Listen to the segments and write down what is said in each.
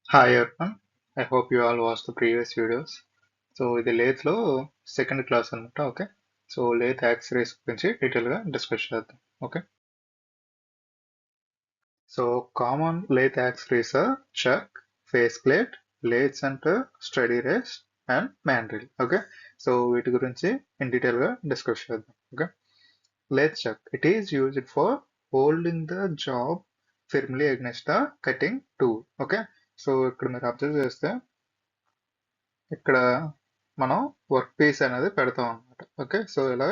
Hi everyone. I hope you all watched the previous videos. So ఇది lathe లో second class అనమాట. Okay, so lathe accessories గురించి detail గా discuss చేద్దాం. Okay, so common lathe accessories chuck, face plate, lathe centre, steady rest and mandrel. Okay, so వీటి గురించి in detail గా discuss చేద్దాం. Okay, lathe chuck, it is used for holding the job firmly against the cutting tool. Okay, so ఇక్కడ మీరు observe చేస్తే ఇక్కడ మనం work piece అనేది పెడతాం అనమాట. ఓకే, సో ఇలా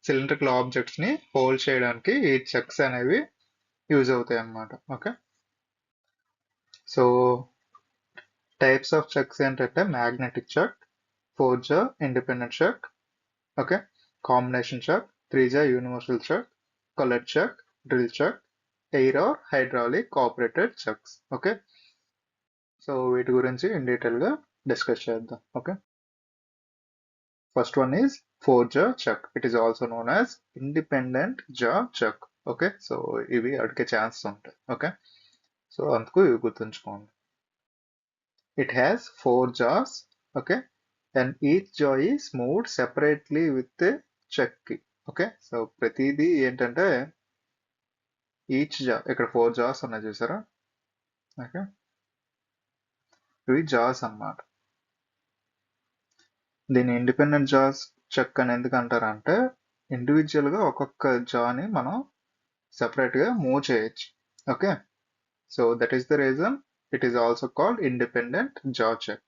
సిలిండ్రికల్ ఆబ్జెక్ట్స్ ని హోల్డ్ చేయడానికి ఈ చెక్స్ అనేవి యూజ్ అవుతాయి అన్నమాట. Okay, so types of chucks ఏంటంటే magnetic chuck, four jaw independent chuck, okay, combination chuck, three jaw universal chuck, collet chuck, drill chuck, air or hydraulic operated chucks. Okay, so వీటి గురించి in detail గా discuss చేద్దాం. Okay, first one is four-jaw chuck. It is also known as independent jaw chuck. Okay, so ఇవి అడిగే chance ఉంటాయి. Okay, so అందుకు ఇవి గుర్తుంచుకోండి. It has four jaws. Okay, and each jaw is moved separately with chuck key. Okay, so ప్రతిదీ ఏంటంటే each జా, ఇక్కడ ఫోర్ జాస్ ఉన్నాయి చూసారా. ఓకే, ఇవి జాస్ అన్నమాట. దీన్ని ఇండిపెండెంట్ జాస్ చెక్ అని ఎందుకు అంటారంటే ఇండివిజువల్ గా ఒక్కొక్క జాని మనం సెపరేట్ గా మూవ్ చేయొచ్చు. Okay, so that is the reason it is also called independent jaw check.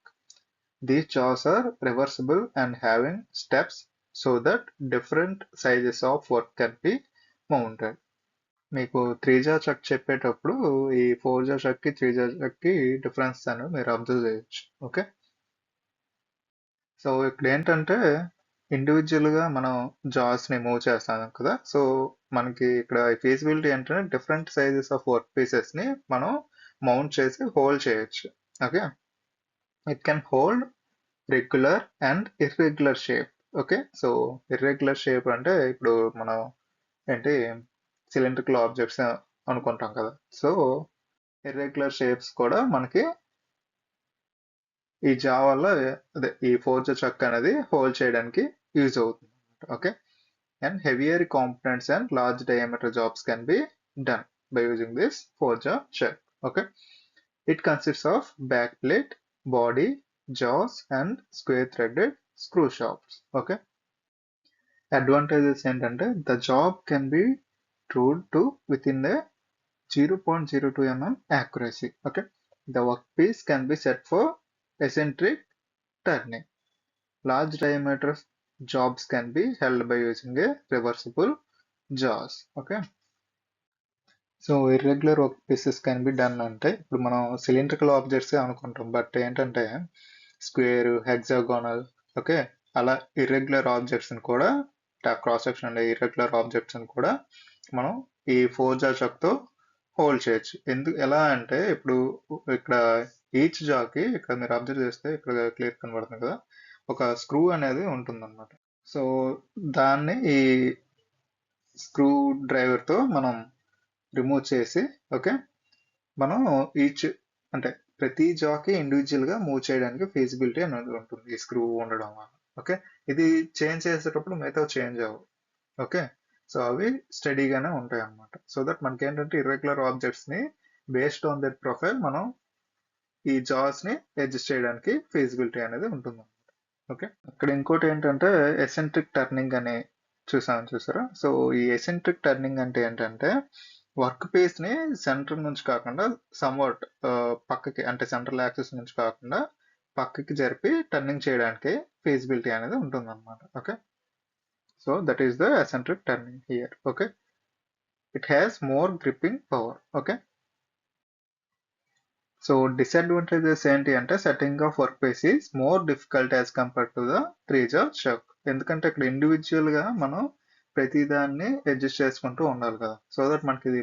These jaws are reversible and having steps so that different sizes of work can be mounted. మీకు three jaw check చెప్పేటప్పుడు ఈ four జా check కి three jaw check కి difference అనేది మీరు observe చేయొచ్చు. Okay, so ఇక్కడ ఏంటంటే ఇండివిజువల్ గా మనం జాస్ ని మూవ్ చేస్తాం కదా, సో మనకి ఇక్కడ ఫీజిబిలిటీ ఏంటంటే different sizes of work pieces ని మనం మౌంట్ చేసి హోల్డ్ చేయొచ్చు. Okay, it can hold regular and irregular shape. Okay, so irregular shape అంటే ఇప్పుడు మనం ఏంటి సిలిండ్రికల్ ఆబ్జెక్ట్స్ అనుకుంటాం కదా, సో ఇర్రెగ్యులర్ షేప్స్ కూడా మనకి ఈ జా వల్ల అదే ఈ ఫోర్ జా చెక్ అనేది హోల్డ్ చేయడానికి యూజ్ అవుతుంది. Okay, and heavier components and large diameter jobs can be done by using this four jaw chuck. Okay, it consists of backplate, body, jaws and square threaded screw shafts. Okay, advantages ఏంటంటే the job can be trued to within the 0.02 mm accuracy. Okay, the workpiece can be set for eccentric turning. Large diameter jobs can be held by using a reversible jaws. Okay, so irregular work pieces can be done అంటే ఇప్పుడు మనం cylindrical objects అనుకుంటాం, but ఏంటంటే square, hexagonal, okay, అలా irregular objects కూడా cross section ఉండే irregular objects కూడా మనం ఈ ఫోర్ జా చాక్ తో హోల్డ్ చేయొచ్చు. ఎందుకు ఎలా అంటే ఇప్పుడు ఇక్కడ ఈచ్ జాకి ఇక్కడ మీరు అబ్జర్వ్ చేస్తే ఇక్కడ క్లియర్ కనబడుతుంది కదా, ఒక స్క్రూ అనేది ఉంటుంది అనమాట. సో దాన్ని ఈ స్క్రూ డ్రైవర్ తో మనం రిమూవ్ చేసి, ఓకే, మనం ఈచ్ అంటే ప్రతి జాకి ఇండివిజువల్ గా మూవ్ చేయడానికి ఫీజిబిలిటీ అనేది ఉంటుంది ఈ స్క్రూ ఉండడం వల్ల. ఓకే, ఇది చేంజ్ చేసేటప్పుడు మిగతా చేంజ్ అవ్వవు. ఓకే, సో అవి స్టడీగానే ఉంటాయి అన్నమాట. సో దట్ మనకి ఏంటంటే ఇర్రెగ్యులర్ ఆబ్జెక్ట్స్ ని బేస్డ్ ఆన్ దట్ ప్రొఫైల్ మనం ఈ జాస్ ని అడ్జస్ట్ చేయడానికి ఫీజిబిలిటీ అనేది ఉంటుంది. ఓకే, ఇక్కడ ఇంకోటి ఏంటంటే ఎసెంట్రిక్ టర్నింగ్ అని చూసారా. సో ఈ ఎసెంట్రిక్ టర్నింగ్ అంటే ఏంటంటే వర్క్ పీస్ ని సెంటర్ నుంచి కాకుండా సమ్వాట్ పక్కకి అంటే సెంట్రల్ యాక్సిస్ నుంచి కాకుండా పక్కకి జరిపి టర్నింగ్ చేయడానికి ఫీజిబిలిటీ అనేది ఉంటుంది అనమాట. Okay, so that is the eccentric turning here. Okay, it has more gripping power. Okay, so disadvantages ఏంటి అంటే setting of work piece is more difficult as compare to the three jaw chuck. ఎందుకంటే ఇక్కడ individual గా మనం ప్రతిదాన్ని adjust చేసుకుంటూ ఉండాలి కదా, సో దట్ మనకి ఇది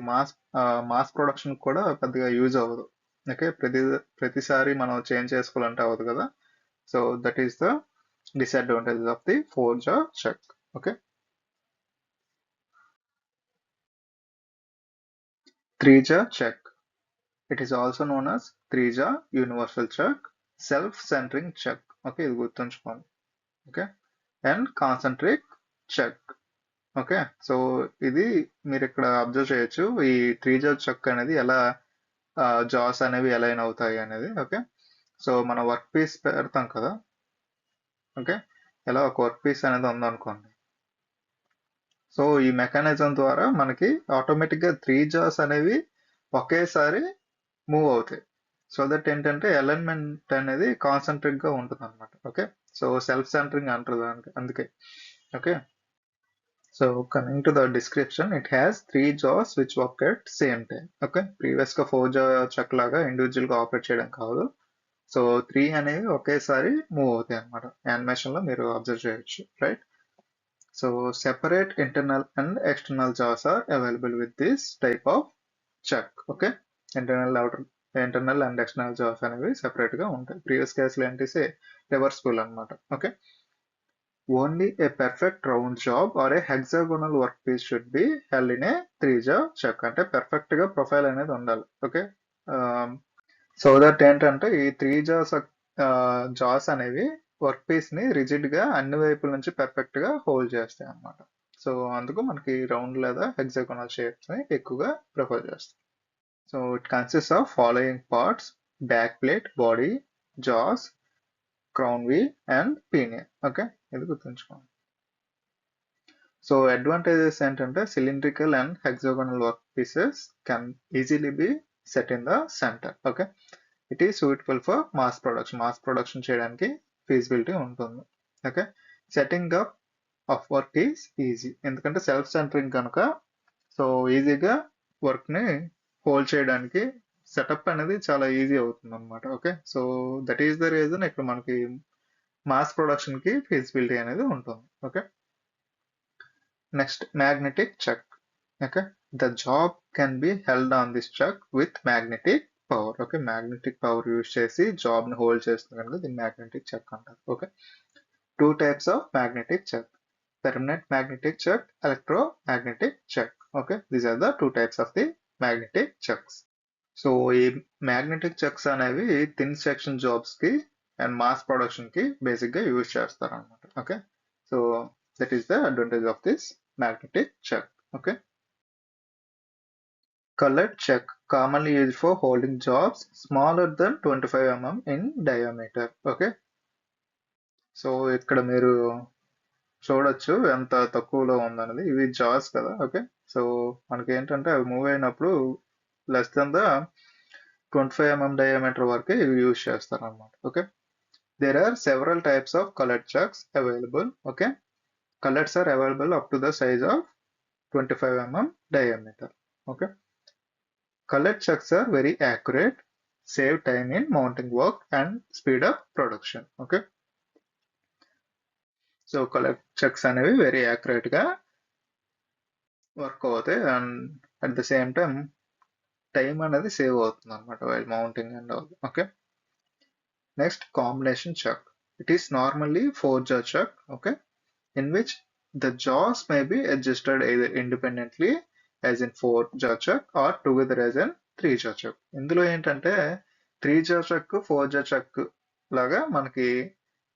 మాస్ ప్రొడక్షన్ కూడా పెద్దగా యూజ్ అవ్వదు. ఓకే, ప్రతిసారి మనం చేంజ్ చేసుకోవాలంటే అవ్వదు కదా, so that is the disadvantages of the four జా check. Okay, three jaw check. It is also known as 3-jaw universal chuck, self-centering chuck. Okay, ఇది గుర్తుంచుకోండి. Okay, and concentric chuck. Okay, so ఇది మీరు ఇక్కడ observe చేయొచ్చు, ఈ 3-jaw chuck అనేది ఎలా జాస్ అనేవి అలైన్ అవుతాయి అనేది. ఓకే, సో మన వర్క్ పీస్ పెడతాం కదా. ఓకే, ఎలా ఒక వర్క్ పీస్ అనేది ఉందనుకోండి. సో ఈ మెకానిజం ద్వారా మనకి ఆటోమేటిక్గా 3 jaws అనేవి ఒకేసారి మూవ్ అవుతాయి. సో దట్ ఏంటంటే అలైన్మెంట్ అనేది కాన్సన్ట్రేట్ గా ఉంటుంది అనమాట. ఓకే, సో సెల్ఫ్ సెంటరింగ్ అంటారు దానికి, అందుకే. Okay, so coming to the description, it has 3 jaws which work at same time. Okay, previous గా 4-jaw chuck లాగా ఇండివిజువల్ గా ఆపరేట్ చేయడం కాదు. సో 3 అనేవి ఒకేసారి మూవ్ అవుతాయి అనమాట. యానిమేషన్ లో మీరు అబ్జర్వ్ చేయొచ్చు, right? So separate internal and external jaws are available with this type of chuck. Okay, internal and external jobs అనేవి సెపరేట్ గా ఉంటాయి. ప్రీవియస్ కేసులు ఏంటి రివర్సిబుల్ అనమాట. Okay, only a perfect round job or a hexagonal work piece should be held in a 3-jaw chuck. అంటే perfect గా profile అనేది ఉండాలి. ఓకే, సో దట్ ఏంటంటే ఈ 3-jaws జాస్ అనేవి వర్క్ పీస్ ని రిజిడ్ గా అన్ని వైపుల నుంచి పర్ఫెక్ట్ గా హోల్డ్ చేస్తాయి అన్నమాట. సో అందుకు మనకి రౌండ్ లేదా హెక్సాగోనల్ షేప్స్ ని ఎక్కువగా ప్రిఫర్ చేస్తాం. So it consists of following parts: back plate, body, jaws, crown wheel, and pinion. Okay, ఇది గుర్తుంచుకోండి. సో అడ్వాంటేజెస్ ఏంటంటే cylindrical and hexagonal work pieces can easily be set in the center. Okay, it is suitable for mass production. Mass production చేయడానికి feasibility ఉంటుంది. Okay, setting up of work is easy, ఎందుకంటే self centering కనుక so ఈజీగా work ని hold చేయడానికి setup అనేది చాలా easy అవుతుంది అనమాట. Okay, so that is the reason ఇక్కడ మనకి మాస్ ప్రొడక్షన్ కి ఫీజిబిలిటీ అనేది ఉంటుంది. Okay, next magnetic chuck. Okay, the job can be held on this chuck with magnetic power. Okay, magnetic power use చేసి జాబ్ ని hold చేస్తుంది కనుక దీన్ని మ్యాగ్నెటిక్ chuck అంటారు. Okay, 2 types of magnetic chuck: permanent magnetic chuck, electromagnetic chuck. Okay, these are the 2 types of the magnetic chucks. So ఈ magnetic chucks అనేవి thin section jobs కి and mass production కి basic గా use చేస్తారు అనమాట. Okay, so that is the advantage of this magnetic chuck. Okay, colored chuck commonly used for holding jobs smaller than 25 mm in diameter. Okay, so ఇక్కడ మీరు చూడొచ్చు ఎంత తక్కువలో ఉందన్నది. ఇవి జాస్ కదా. ఓకే, సో మనకి ఏంటంటే అవి మూవ్ అయినప్పుడు less than the 25 mm diameter వరకే ఇవి యూజ్ చేస్తారు అనమాట. Okay, there are several types of colored chucks available. Okay, coloreds are available up to the size of 25 mm diameter. Okay, colored chucks are very accurate, save time in mounting work and speed up production. Okay, so colored chucks అనేవి very accurate గా work అవుతాయి and at the same time time అనేది save అవుతుంది అనమాట while mounting and all. Okay, next combination chuck. It is normally 4-jaw chuck. Okay, in which the jaws may be adjusted either independently as in 4-jaw chuck or together as in 3-jaw chuck. ఇందులో ఏంటంటే 3-jaw chuck 4-jaw chuck లాగా మనకి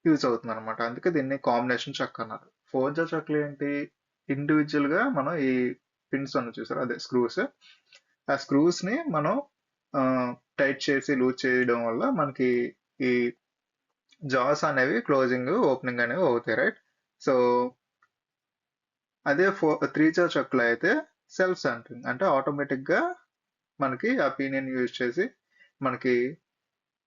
use అవుతుంది అనమాట. అందుకే దీన్ని combination chuck అన్నారు. 4-jaw chuck లో ఏంటి, ఇండివిజువల్ గా మనం ఈ పిన్స్ అన్న చూసారు, అదే స్క్రూస్, ఆ స్క్రూస్ ని మనం టైట్ చేసి లూజ్ చేయడం వల్ల మనకి ఈ జాస్ అనేవి క్లోజింగ్ ఓపెనింగ్ అనేవి అవుతాయి, రైట్? సో అదే 3-jaw chuck లో అయితే సెల్ఫ్ సెంటరింగ్, అంటే ఆటోమేటిక్ గా మనకి ఆ పీనియన్ యూజ్ చేసి మనకి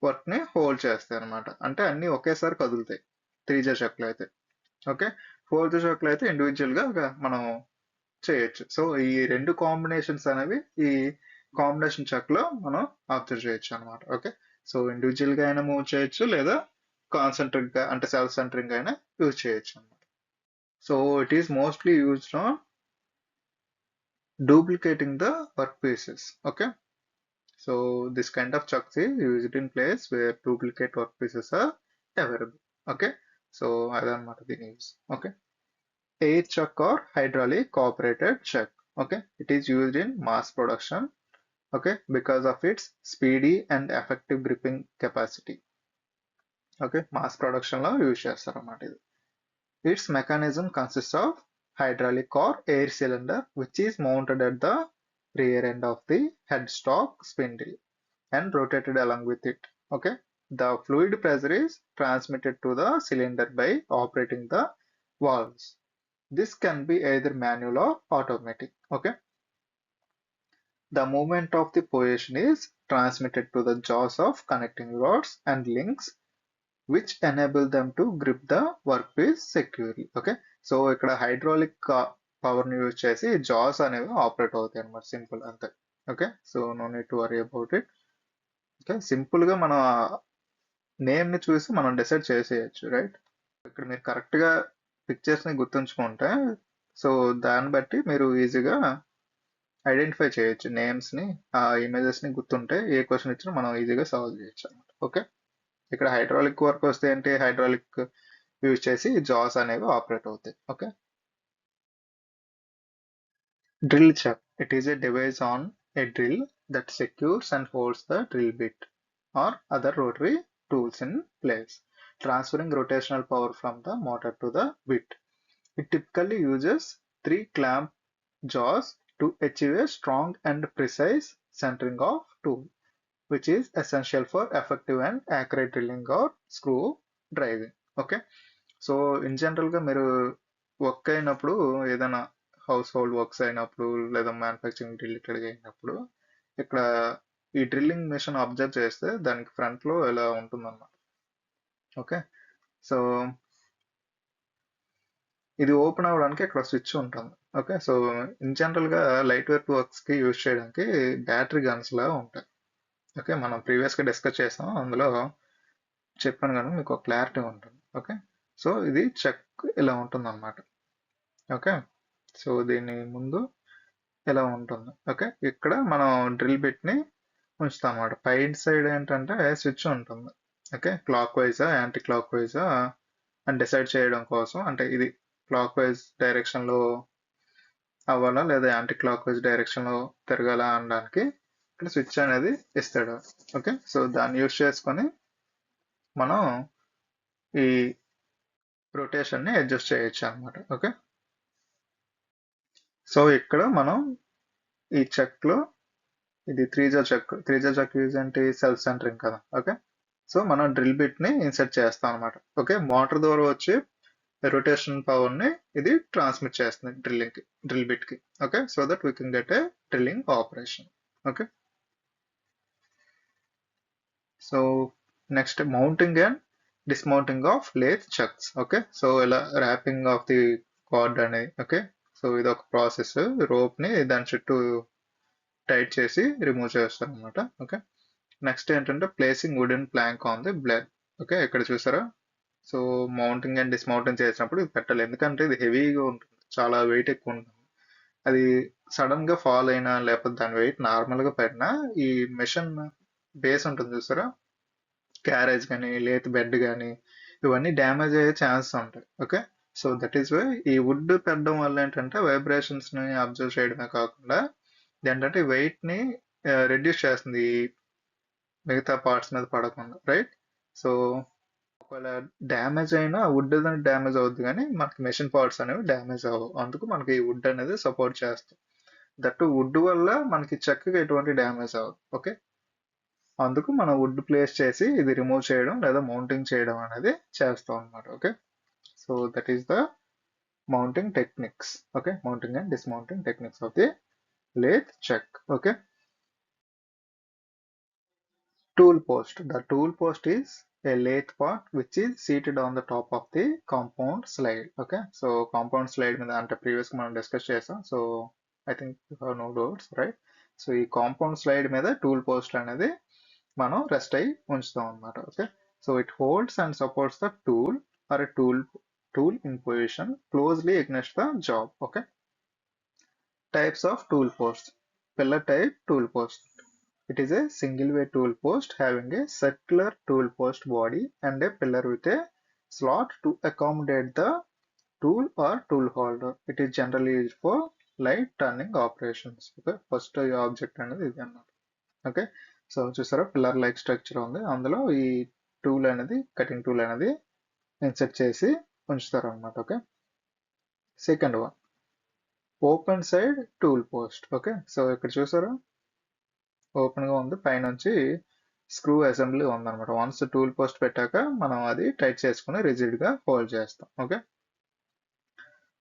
వర్క్ ని హోల్డ్ చేస్తాయి అనమాట. అంటే అన్ని ఒకేసారి కదులుతాయి 3-jaw chuck లో అయితే. ఓకే, 4-jaw chuck లో అయితే ఇండివిజువల్ గా మనం చేయొచ్చు. సో ఈ రెండు కాంబినేషన్స్ అనేవి ఈ కాంబినేషన్ chuck లో మనం అబ్జర్వ్ చేయొచ్చు అనమాట. ఓకే, సో ఇండివిజువల్ గా అయినా మూవ్ చేయొచ్చు లేదా కాన్సెంట్రిక్ గా అంటే సెల్ఫ్ సెంటరింగ్ అయినా యూజ్ చేయొచ్చు అనమాట. So it is mostly used on duplicating the workpieces. Okay, so this kind of chucks is used in place where duplicate workpieces are available. Okay, so అదనమాట దీని use. Okay, air chuck or hydraulic operated chuck. Okay, it is used in mass production okay, because of its speedy and effective gripping capacity. Okay, mass production లో use చేస్తారన్నమాట ఇది. Its mechanism consists of hydraulic or air cylinder which is mounted at the rear end of the headstock spindle and rotated along with it. Okay, the fluid pressure is transmitted to the cylinder by operating the valves. This can be either manual or automatic. Okay, the movement of the position is transmitted to the jaws of connecting rods and links which enable them to grip the workpiece securely. Okay, so ఇక్కడ hydraulic power ని use చేసి jaws అనేవి operate అవుతాయి అనమాట, simple అంతే. Okay, so no need to worry about it. Okay, simple గా మన name ని చూసి మనం డిసైడ్ చేసేయచ్చు, రైట్? ఇక్కడ మీరు కరెక్ట్ గా పిక్చర్స్ ని గుర్తుంచుకుంటే సో దాన్ని బట్టి మీరు ఈజీగా ఐడెంటిఫై చేయొచ్చు నేమ్స్ ని, ఆ ఇమేజెస్ ని గుర్తుంటే ఏ క్వశ్చన్ ఇచ్చినా మనం ఈజీగా సాల్వ్ చేయొచ్చు అనమాట. ఓకే, ఇక్కడ హైడ్రాలిక్ వర్క్ వస్తే ఏంటి, హైడ్రాలిక్ యూజ్ చేసి జాస్ అనేవి ఆపరేట్ అవుతాయి. Okay, drill chuck. It is a device on a drill that secures and holds the drill bit or other rotary tools in place, transferring rotational power from the motor to the bit. It typically uses three clamp jaws to achieve a strong and precise centering of tool, which is essential for effective and accurate drilling or screw driving. Okay, so in general గా మీరు work అయినప్పుడు, ఏదైనా house hold works అయినప్పుడు లేదా manufacturing related అయినప్పుడు ఇక్కడ ఈ drilling machine observe చేస్తే దానికి ఫ్రంట్ లో ఇలా ఉంటుందన్నమాట. ఓకే, సో ఇది ఓపెన్ అవ్వడానికి ఇక్కడ స్విచ్ ఉంటుంది. ఓకే, సో ఇన్ జనరల్ గా లైట్ వెయిట్ వర్క్స్ కి యూజ్ చేయడానికి బ్యాటరీ గన్స్ లా ఉంటాయి. ఓకే, మనం ప్రీవియస్ గా డిస్కస్ చేసాం, అందులో చెప్పాను కానీ మీకు ఒక క్లారిటీ ఉంటుంది. ఓకే, సో ఇది చెక్ ఇలా ఉంటుంది అనమాట. ఓకే, సో దీని ముందు ఇలా ఉంటుంది. ఓకే, ఇక్కడ మనం డ్రిల్ బిట్ ని ఉంచుతాం అన్నమాట. పైన సైడ్ ఏంటంటే స్విచ్ ఉంటుంది. ఓకే, క్లాక్ వైజా యాంటీ క్లాక్ వైజా అని డిసైడ్ చేయడం కోసం, అంటే ఇది క్లాక్ వైజ్ డైరెక్షన్ లో అవ్వాలా లేదా యాంటీ క్లాక్ వైజ్ డైరెక్షన్ లో తిరగాల అనడానికి ఇక్కడ స్విచ్ అనేది ఇస్తాడు. ఓకే, సో దాన్ని యూజ్ చేసుకొని మనం ఈ రొటేషన్ ని అడ్జస్ట్ చేయొచ్చు అనమాట. ఓకే, సో ఇక్కడ మనం ఈ చెక్ లో ఇది త్రీజా చెక్ యూజ్ అంటే సెల్ఫ్ సెంటరింగ్ కదా. ఓకే, సో మనం డ్రిల్ బిట్ ని ఇన్సర్ట్ చేస్తాం అనమాట. ఓకే, మోటార్ ద్వారా వచ్చే రొటేషన్ పవర్ ని ఇది ట్రాన్స్మిట్ చేస్తుంది డ్రిల్ బిట్ కి. Okay, so that we can get a drilling operation. Okay, so next mounting and dismounting of lathe chucks. Okay, so ఇలా ర్యాపింగ్ ఆఫ్ ది కార్డ్ అనేది. Okay, so ఇది ఒక process, rope ని దాని చుట్టూ tight చేసి remove చేస్తాం అనమాట. ఓకే, నెక్స్ట్ ఏంటంటే placing wooden plank on the blade. Okay, ఇక్కడ చూసారా, సో మౌంటింగ్ అండ్ డిస్మౌంటింగ్ చేసినప్పుడు ఇది పెట్టాలి, ఎందుకంటే ఇది హెవీగా ఉంటుంది, చాలా వెయిట్ ఎక్కువ ఉంటుంది. అది సడన్ గా ఫాల్ అయినా లేకపోతే దాని వెయిట్ నార్మల్ గా పడినా ఈ మెషిన్ బేస్ ఉంటుంది చూసారా, క్యారేజ్ కానీ లేత బెడ్ కానీ ఇవన్నీ డ్యామేజ్ అయ్యే ఛాన్సెస్ ఉంటాయి. Okay, so that is why ఈ వుడ్ పెట్టడం వల్ల ఏంటంటే వైబ్రేషన్స్ ని అబ్జర్వ్ చేయడమే కాకుండా ఏంటంటే వెయిట్ ని రెడ్యూస్ చేస్తుంది ఈ మిగతా పార్ట్స్ మీద పడకుండా, రైట్? సో ఒకవేళ డ్యామేజ్ అయినా వుడ్ అనేది డ్యామేజ్ అవుద్ది కానీ మనకి మెషిన్ పార్ట్స్ అనేవి డ్యామేజ్ అవ్వవు, అందుకు మనకి ఈ వుడ్ అనేది సపోర్ట్ చేస్తుంది. దట్టు వుడ్ వల్ల మనకి చెక్కకి ఎటువంటి డ్యామేజ్ అవ్వదు. ఓకే, అందుకు మనం వుడ్ ప్లేస్ చేసి ఇది రిమూవ్ చేయడం లేదా మౌంటింగ్ చేయడం అనేది చేస్తాం అనమాట. Okay, so that is the mounting techniques. Okay, mounting and dismounting techniques of the lathe check. Okay, tool post. The tool post is a lathe part which is seated on the top of the compound slide. Okay, so compound slide మీద అంటే previous మనం discuss చేసాం, so I think you have no doubts, right? So ఈ compound slide మీద tool post అనేది మనం rest అయ్యి ఉంచుతాం అనమాట. Okay, so it holds and supports the tool or a tool in position closely against the job. Okay, types of tool posts. Pillar type tool post. It is a single way tool post having a circular tool post body and a pillar with a slot to accommodate the tool or tool holder. It is generally used for light turning operations. Okay, first object అనేది ఇది అన్నమాట. Okay. So చూసారా pillar like structure ఉంది, అందులో ఈ tool అనేది cutting tool అనేది insert చేసి ఉంచుతారు అనమాట. Okay. Second one open side tool post. Okay. So ఇక్కడ చూసారా ఓపెన్ గా ఉంది, పైనుంచి స్క్రూ అసెంబ్లీ ఉందన్నమాట. వన్స్ టూల్ పోస్ట్ పెట్టాక మనం అది టైట్ చేసుకుని రిజిడ్ గా హోల్డ్ చేస్తాం. Okay.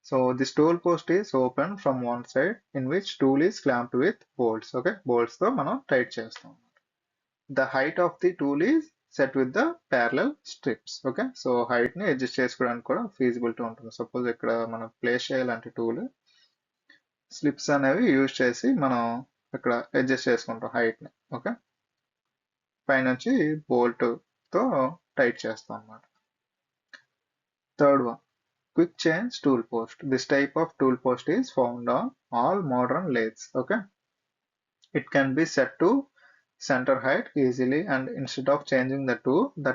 So this tool post is open from one side in which tool is clamped with bolts. Okay, bolts తో మనం టైట్ చేస్తాం. The height of the tool is set with the parallel strips. Okay, so height ని adjust చేసుకోవడానికి కూడా feasibility ఉంటుంది. Suppose ఇక్కడ మనం place చేయాలంటే టూల్ స్లిప్స్ అనేవి యూజ్ చేసి మనం ఇక్కడ అడ్జస్ట్ చేసుకుంటాం హైట్ ని. ఓకే, పైనుంచి బోల్ట్ తో టైట్ చేస్తాం అన్నమాట. Third one quick change tool post. This type of tool post is found on all modern lathes. Okay, it can be set to center height easily, and instead of changing the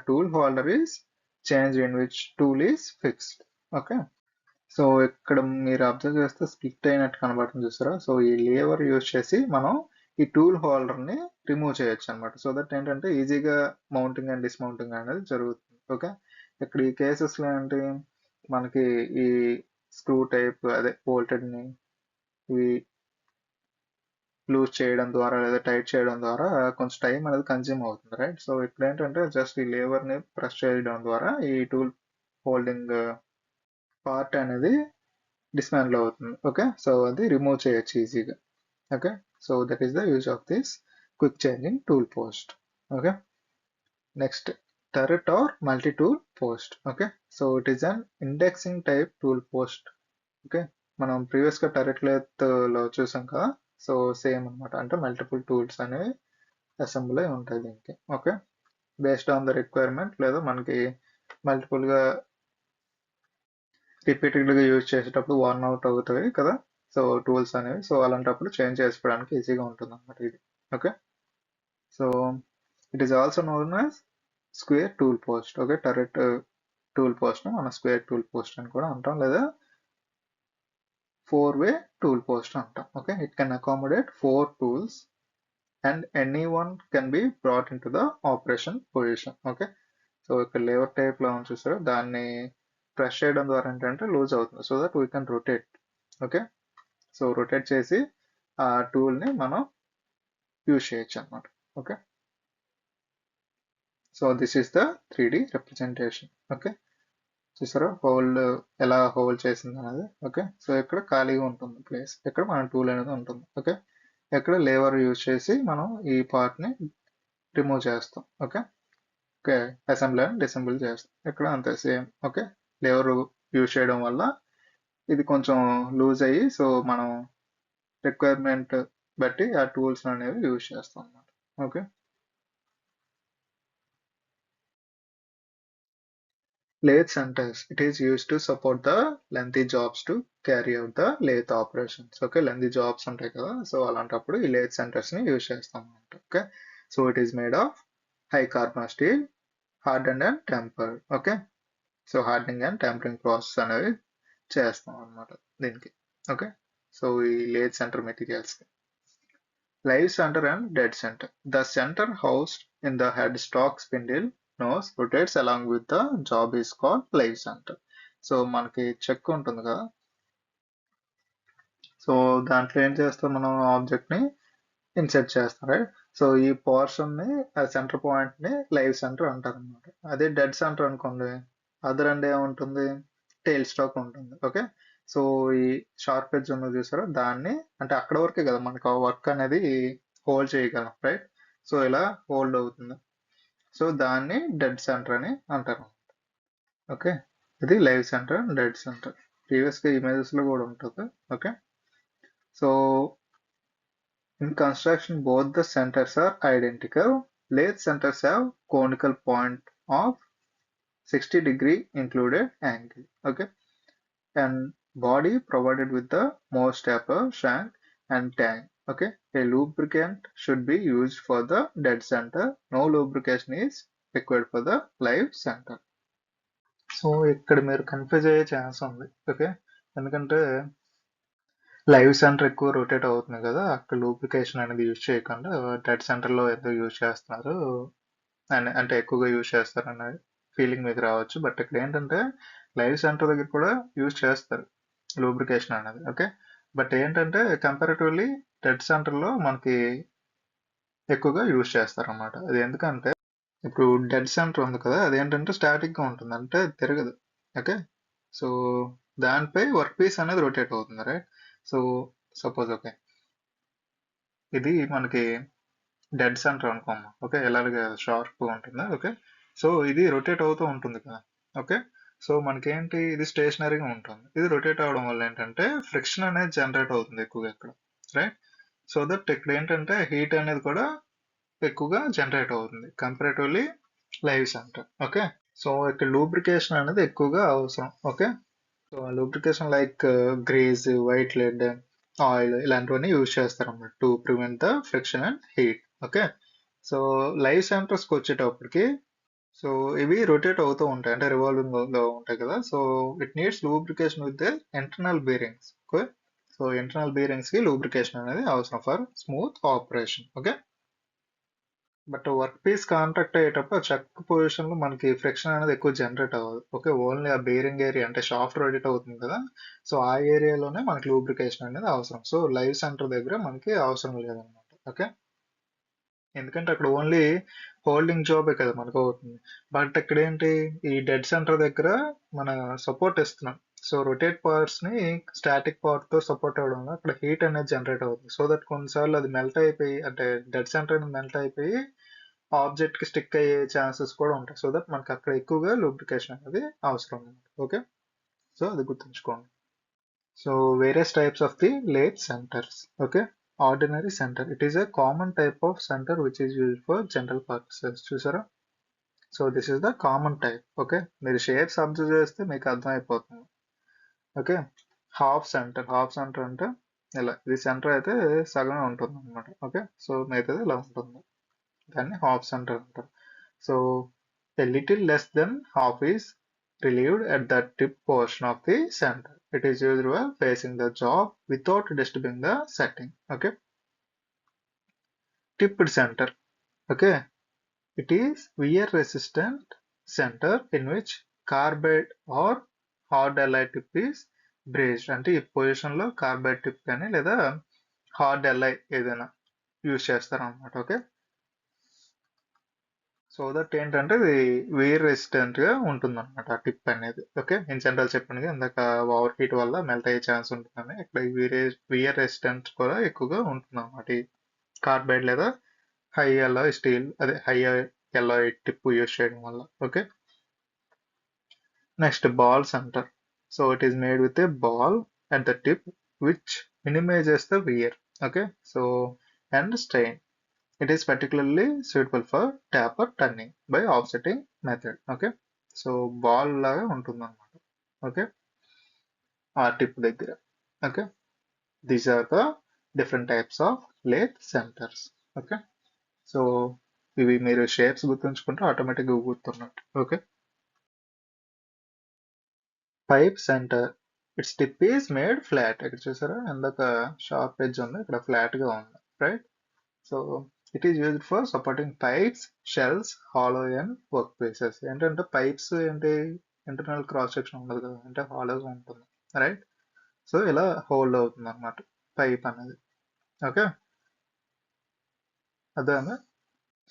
tool holder is changed in which tool is fixed. Okay, so ఇక్కడ మీరు observe చేస్తే split అయినట్టు కనబడుతుంది చూసారా. So ఈ లేవర్ use చేసి మనం ఈ టూల్ హోల్డర్ ని రిమూవ్ చేయొచ్చు అనమాట. సో దట్ ఏంటంటే ఈజీగా మౌంటింగ్ అండ్ డిస్మౌంటింగ్ అనేది జరుగుతుంది. ఓకే, ఇక్కడ ఈ కేసెస్ లో ఏంటి మనకి ఈ స్క్రూ టైప్ అదే బోల్టెడ్ ని ఇవి లూజ్ చేయడం ద్వారా లేదా టైట్ చేయడం ద్వారా కొంచెం టైం అనేది కన్జ్యూమ్ అవుతుంది, రైట్. సో ఇక్కడ ఏంటంటే జస్ట్ ఈ లేవర్ ని ప్రెస్ చేయడం ద్వారా ఈ టూల్ హోల్డింగ్ పార్ట్ అనేది డిస్మాంటిల్ అవుతుంది. ఓకే, సో అది రిమూవ్ చేయొచ్చు ఈజీగా. Okay, so that is the use of this quick changing tool post. Okay, next turret or multi-tool post. Okay, so it is an indexing type tool post. Okay, మనం previous గా టరెట్ లెత్ లో చూసాం కదా. So same అన్నమాట, అంటే multiple tools అనేవి assemble అయి ఉంటాయి దీనికి. Okay, based on the requirement లేదా మనకి మల్టిపుల్ గా రిపీటెడ్ గా యూజ్ చేసేటప్పుడు వర్న్ అవుట్ అవుతాయి కదా సో టూల్స్ అనేవి. సో అలాంటప్పుడు చేంజ్ చేసుకోవడానికి ఈజీగా ఉంటుంది అన్నమాట ఇది. Okay, so it is also known as square tool post. Okay, turret tool post మనం స్క్వేర్ టూల్ పోస్ట్ అని కూడా అంటాం, లేదా 4-way టూల్ పోస్ట్ అంటాం. Okay, it can accommodate 4 tools and any one can be brought into the operation position. Okay, so ఇక్కడ లేవర్ type లో చూసారు, దాన్ని ప్రెస్ చేయడం ద్వారా ఏంటంటే లూజ్ అవుతుంది, so that we can rotate. Okay, so rotate చేసి ఆ టూల్ ని మనం యూజ్ చేయొచ్చు అనమాట. Okay, so this is the 3D representation. Okay, చూసారా హోల్డ్ ఎలా హోల్డ్ చేసింది అనేది. ఓకే, సో ఇక్కడ ఖాళీగా ఉంటుంది ప్లేస్, ఇక్కడ మన టూల్ అనేది ఉంటుంది. ఓకే, ఇక్కడ లేవర్ యూజ్ చేసి మనం ఈ పార్ట్ ని రిమూవ్ చేస్తాం. ఓకే, ఓకే అసెంబ్లీ అండ్ డిసెంబుల్ చేస్తాం, ఇక్కడ అంతే సేమ్. ఓకే, లేవర్ యూజ్ చేయడం వల్ల ఇది కొంచెం లూజ్ అయ్యి సో మనం రిక్వైర్మెంట్ బట్టి ఆ టూల్స్ అనేవి యూజ్ చేస్తాం అన్నమాట. Okay, lathe centers, it is used to support the lengthy jobs to carry out the lathe operations. Okay, lengthy jobs ఉంటాయి కదా, సో అలాంటప్పుడు ఈ lathe centers ని యూజ్ చేస్తాం అన్నమాట. Okay, so it is made of high carbon steel, hardened and tempered. Okay, so hardening and tempering process అనేవి చేస్తాం అన్నమాట దీనికి. ఓకే, సో ఈ lathe center materials live center and dead center. The center housed in the headstock spindle nose rotates along with the job is called live center. So మనకి check ఉంటుంది కదా, so దాంట్లో ఏం చేస్తాం మనం ఆబ్జెక్ట్ ని insert చేస్తాం, రైట్. సో ఈ పోర్షన్ ని సెంటర్ పాయింట్ ని లైవ్ సెంటర్ అంటారు అనమాట. అదే డెడ్ సెంటర్ అనుకోండి, అదర్ అండ్ ఏముంటుంది టెయిల్ స్టాక్ ఉంటుంది. ఓకే, సో ఈ షార్ప్ ఎడ్జ్ ఉన్నది చూసారా, దాన్ని అంటే అక్కడ వరకే కదా మనకు ఆ వర్క్ అనేది హోల్డ్ చేయగలం, రైట్. సో ఇలా హోల్డ్ అవుతుంది, సో దాన్ని డెడ్ సెంటర్ అని అంటారు. ఓకే, ఇది live centre, dead centre. Previous గా ఇమేజెస్ లో కూడా ఉంటుంది. Okay, so in construction both the centers are identical. Lathe centers have conical point of 60-degree included angle. Okay, and body provided with the more taper, shank and tang. Okay, a lubricant should be used for the dead center. No lubrication is required for the live center. So ఇక్కడ మీరు confuse అయ్యే chance ఉంది. Okay, ఎందుకంటే live centre ఎక్కువ rotate అవుతుంది కదా, అక్కడ lubrication అనేది యూజ్ చేయకుండా డెడ్ సెంటర్లో ఎందుకు యూజ్ చేస్తున్నారు అంటే ఎక్కువగా యూజ్ చేస్తారు అనే ఫీలింగ్ మీకు రావచ్చు. బట్ ఇక్కడ ఏంటంటే లైవ్ సెంటర్ దగ్గర కూడా యూజ్ చేస్తారు లూబ్రికేషన్ అనేది. ఓకే, బట్ ఏంటంటే కంపారిటివ్లీ డెడ్ సెంటర్లో మనకి ఎక్కువగా యూజ్ చేస్తారు అన్నమాట. అది ఎందుకంటే ఇప్పుడు డెడ్ సెంటర్ ఉంది కదా, అదేంటంటే స్టాటిక్గా ఉంటుంది, అంటే తిరగదు. ఓకే, సో దానిపై వర్క్ పీస్ అనేది రొటేట్ అవుతుంది, రైట్? సో సపోజ్ ఓకే, ఇది మనకి డెడ్ సెంటర్ అనుకోమ్మా. ఓకే, ఎలాగ షార్ప్ ఉంటుంది. ఓకే, సో ఇది రొటేట్ అవుతూ ఉంటుంది కదా. ఓకే, సో మనకేంటి, ఇది స్టేషనరీగా ఉంటుంది. ఇది రొటేట్ అవడం వల్ల ఏంటంటే ఫ్రిక్షన్ అనేది జనరేట్ అవుతుంది ఎక్కువగా ఇక్కడ, రైట్? సో దట్ ఇక్కడ ఏంటంటే హీట్ అనేది కూడా ఎక్కువగా జనరేట్ అవుతుంది comparatively live centre. Okay, so ఇక్కడ లూబ్రికేషన్ అనేది ఎక్కువగా అవసరం. Okay, so lubrication like grease, white lead, oil ఇలాంటివన్నీ యూజ్ చేస్తారు అన్నమాట to prevent the friction and heat. Okay, so live సెంటర్స్కి వచ్చేటప్పటికి సో ఇవి రొటేట్ అవుతూ ఉంటాయి, అంటే రివాల్వింగ్ లో ఉంటాయి కదా. So it needs lubrication with the internal bearings. Okay, so internal bearings కి లూబ్రికేషన్ అనేది అవసరం for smooth operation. Okay, but work piece contact అయ్యేటప్పుడు ఆ చెక్ పొజిషన్ లో మనకి ఫ్రిక్షన్ అనేది ఎక్కువ జనరేట్ అవ్వదు. ఓకే, ఓన్లీ ఆ బేరింగ్ ఏరియా అంటే షాఫ్ట్ రొటేట్ అవుతుంది కదా, సో ఆ ఏరియాలోనే మనకి లూబ్రికేషన్ అనేది అవసరం. సో లైవ్ సెంటర్ దగ్గర మనకి అవసరం లేదనమాట. ఓకే, ఎందుకంటే అక్కడ ఓన్లీ హోల్డింగ్ జాబే కదా మనకు అవుతుంది. బట్ ఇక్కడ ఏంటి, ఈ డెడ్ సెంటర్ దగ్గర మన సపోర్ట్ ఇస్తున్నాం. సో రొటేట్ పార్ట్స్ ని స్టాటిక్ పార్ట్ తో సపోర్ట్ అవ్వడం వల్ల అక్కడ హీట్ అనేది జనరేట్ అవుతుంది. సో దట్ కొన్నిసార్లు అది మెల్ట్ అయిపోయి, అంటే డెడ్ సెంటర్ మెల్ట్ అయిపోయి ఆబ్జెక్ట్ కి స్టిక్ అయ్యే ఛాన్సెస్ కూడా ఉంటాయి. సో దట్ మనకి అక్కడ ఎక్కువగా లూబ్రికేషన్ అనేది అవసరం అన్నమాట. ఓకే, సో అది గుర్తుంచుకోండి. So various types of the lathe centers. Okay, ordinary center, it is a common type of center which is used for general purposes. చూసారా, so this is the common type. Okay, మీరు shapes observe చేస్తే మీకు అర్థమైపోతుంది. Okay, half centre అంటే ఇలా, ఇది centre అయితే సగమే ఉంటుంది అనమాట. ఓకే, సో మిగతాది ఇలా ఉంటుంది, దాన్ని హాఫ్ సెంటర్ అంటారు. So a little less than half is relieved at the tip portion of the center. It is used while facing the job without disturbing the setting. Okay, tipped center. Okay, it is wear resistant center in which carbide or hard alloy tip is braced. అంటే ఈ position లో carbide tip కానీ లేదా hard alloy ఏదైనా use చేస్తారు అనమాట. Okay, so that ఏంటంటే ఇది వేర్ రెసిస్టెంట్ గా ఉంటుంది అనమాట ఆ టిప్ అనేది. ఓకే, నేను జనరల్ చెప్పాను కదా ఇందాక, ఓవర్ హీట్ వల్ల మెల్ట్ అయ్యే ఛాన్స్ ఉంటుందని. ఇక్కడ వియర్ రెసిస్టెంట్ కూడా ఎక్కువగా ఉంటుంది అనమాట ఈ కార్బైడ్ లేదా హై అలాయ్ స్టీల్, అదే హై అలాయ్ టిప్ యూజ్ చేయడం వల్ల. ఓకే, నెక్స్ట్ బాల్స్ అంటారు. So it is made with a ball at the tip which minimises the wear. Okay, so and strain. It is particularly suitable for taper turning by offsetting method. Okay, so ball లాగా ఉంటుంది అనమాట. Okay, ఆ tip దగ్గర. Okay, these are the different types of lathe centres. Okay, so ఇవి మీరు shapes గుర్తుంచుకుంటే ఆటోమేటిక్గా గుర్తున్నట్టు. Okay, pipe centre, it's tip is made flat. ఇక్కడ చూసారా ఇందాక షార్ప్ ఎడ్జ్ ఉంది, ఇక్కడ ఫ్లాట్ గా ఉంది, right? So it is used for supporting pipes, shells, hollow and work places. ఏంటంటే పైప్స్ ఏంటి, ఇంటర్నల్ క్రాస్ సెక్షన్ ఉండదు కదా, అంటే హాలోగా ఉంటుంది, రైట్? సో ఇలా హోల్డ్ అవుతుంది అనమాట పైప్ అనేది. ఓకే, అదే.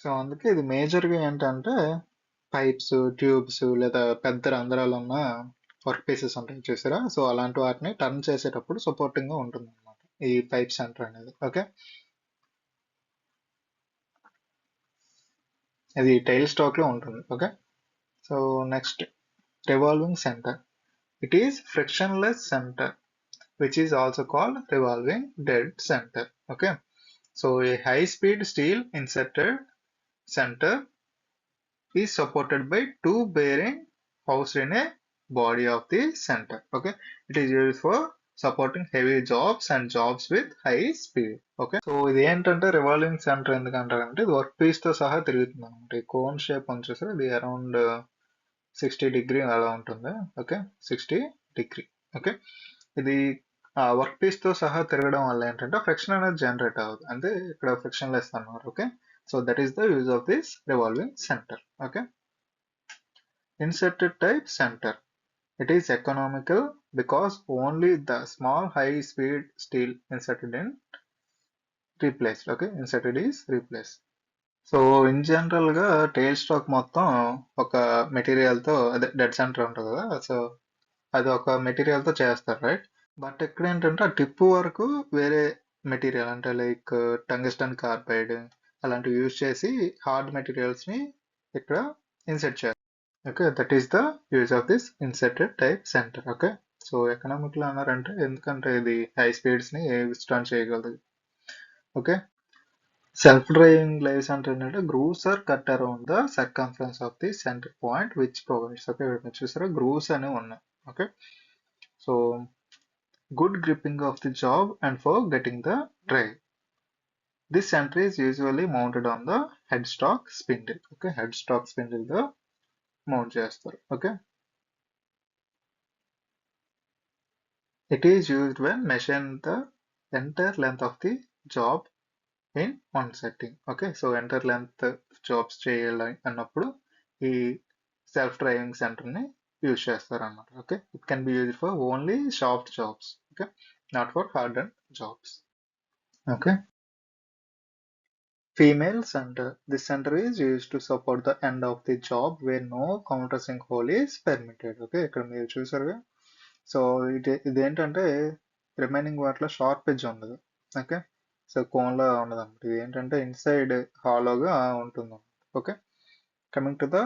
సో అందుకే ఇది మేజర్గా ఏంటంటే పైప్స్, ట్యూబ్స్ లేదా పెద్ద రంధ్రాలు ఉన్న వర్క్ పీసెస్ ఉంటాయి చూసారా, సో అలాంటి వాటిని టర్న్ చేసేటప్పుడు సపోర్టింగ్ గా ఉంటుంది అనమాట ఈ పైప్ సెంటర్ అనేది. ఓకే, అది టైల్ స్టాక్ లో ఉంటుంది. Okay, so next revolving center. It is frictionless center, which is also called revolving dead center. Okay, so a high-speed steel inserted center is supported by two bearing housed in a body of the center. Okay, it is used for supporting heavy jobs and jobs with high speed. Okay, so ఇది ఏంటంటే revolving centre ఎందుకంటారంటే ఇది work piece తో సహా తిరుగుతుంది అనమాట. ఈ cone shape అని చూసారు, ఇది అరౌండ్ 60 డిగ్రీ అలా ఉంటుంది. Okay, 60 degree. ఓకే, ఇది వర్క్ పీస్ తో సహా తిరగడం వల్ల ఏంటంటే ఫ్రిక్షన్ అనేది జనరేట్ అవ్వదు, అంటే ఇక్కడ ఫ్రిక్షన్ లెస్ అన్నారు. Okay, so that is the use of this revolving centre. Okay, inserted type center. It is economical because only the small high speed steel inserted in replaced. Okay, inserted is replaced. So in general గా tile stock మొత్తం ఒక material తో, అదే dead centre ఉంటుంది కదా, so అది ఒక material తో చేస్తారు, రైట్? బట్ ఇక్కడ ఏంటంటే ఆ టిప్ వరకు వేరే మెటీరియల్, అంటే లైక్ టంగస్టన్ కార్బైడ్ అలాంటివి యూజ్ చేసి హార్డ్ మెటీరియల్స్ ని ఇక్కడ ఇన్సెర్ట్ చేస్తారు. Okay, that is the use of this inserted type centre. Okay, so economic లో అన్నారంటే ఎందుకంటే ఇది హై స్పీడ్స్ ని విస్టాన్ చేయగలదు. Okay, self driving live centre ఏంటంటే grooves are cut around the circumference of the centre point which provides. Okay, ఇక్కడ చూసారా grooves అనేవి ఉన్నాయి. Okay, so good gripping of the job and for getting the drive. This center is usually mounted on the headstock spindle. Okay, headstock spindle గా mount చేస్తారు. Okay, it is used when measuring the entire length of the job in one setting. Okay, so enter length jobs చేయాలి అన్నప్పుడు ఈ self driving centre ని use చేస్తారు అన్నమాట. Okay, it can be used for only soft jobs. Okay, not for hard and jobs. Okay, female center. This center is used to support the end of the job where no countersink hole is permitted. Okay, ఇక్కడ మీరు చూసారుగా, so ఇదేంటంటే remaining వాటిలో sharp edge ఉండదు. Okay, so కోన్లో ఉండదు అనమాట. ఇది ఏంటంటే ఇన్సైడ్ హాలోగా ఉంటుంది. Okay, coming to the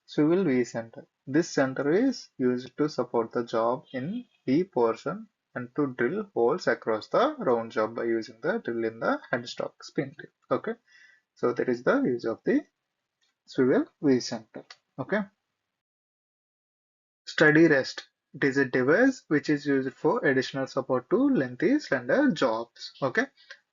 swivel V center. This center is used to support the job in V portion and to drill holes across the round job by using the drill in the headstock spindle. Okay, so that is the use of the swivel V center. Okay, steady rest. It is a device which is used for additional support to lengthy slender jobs. Okay,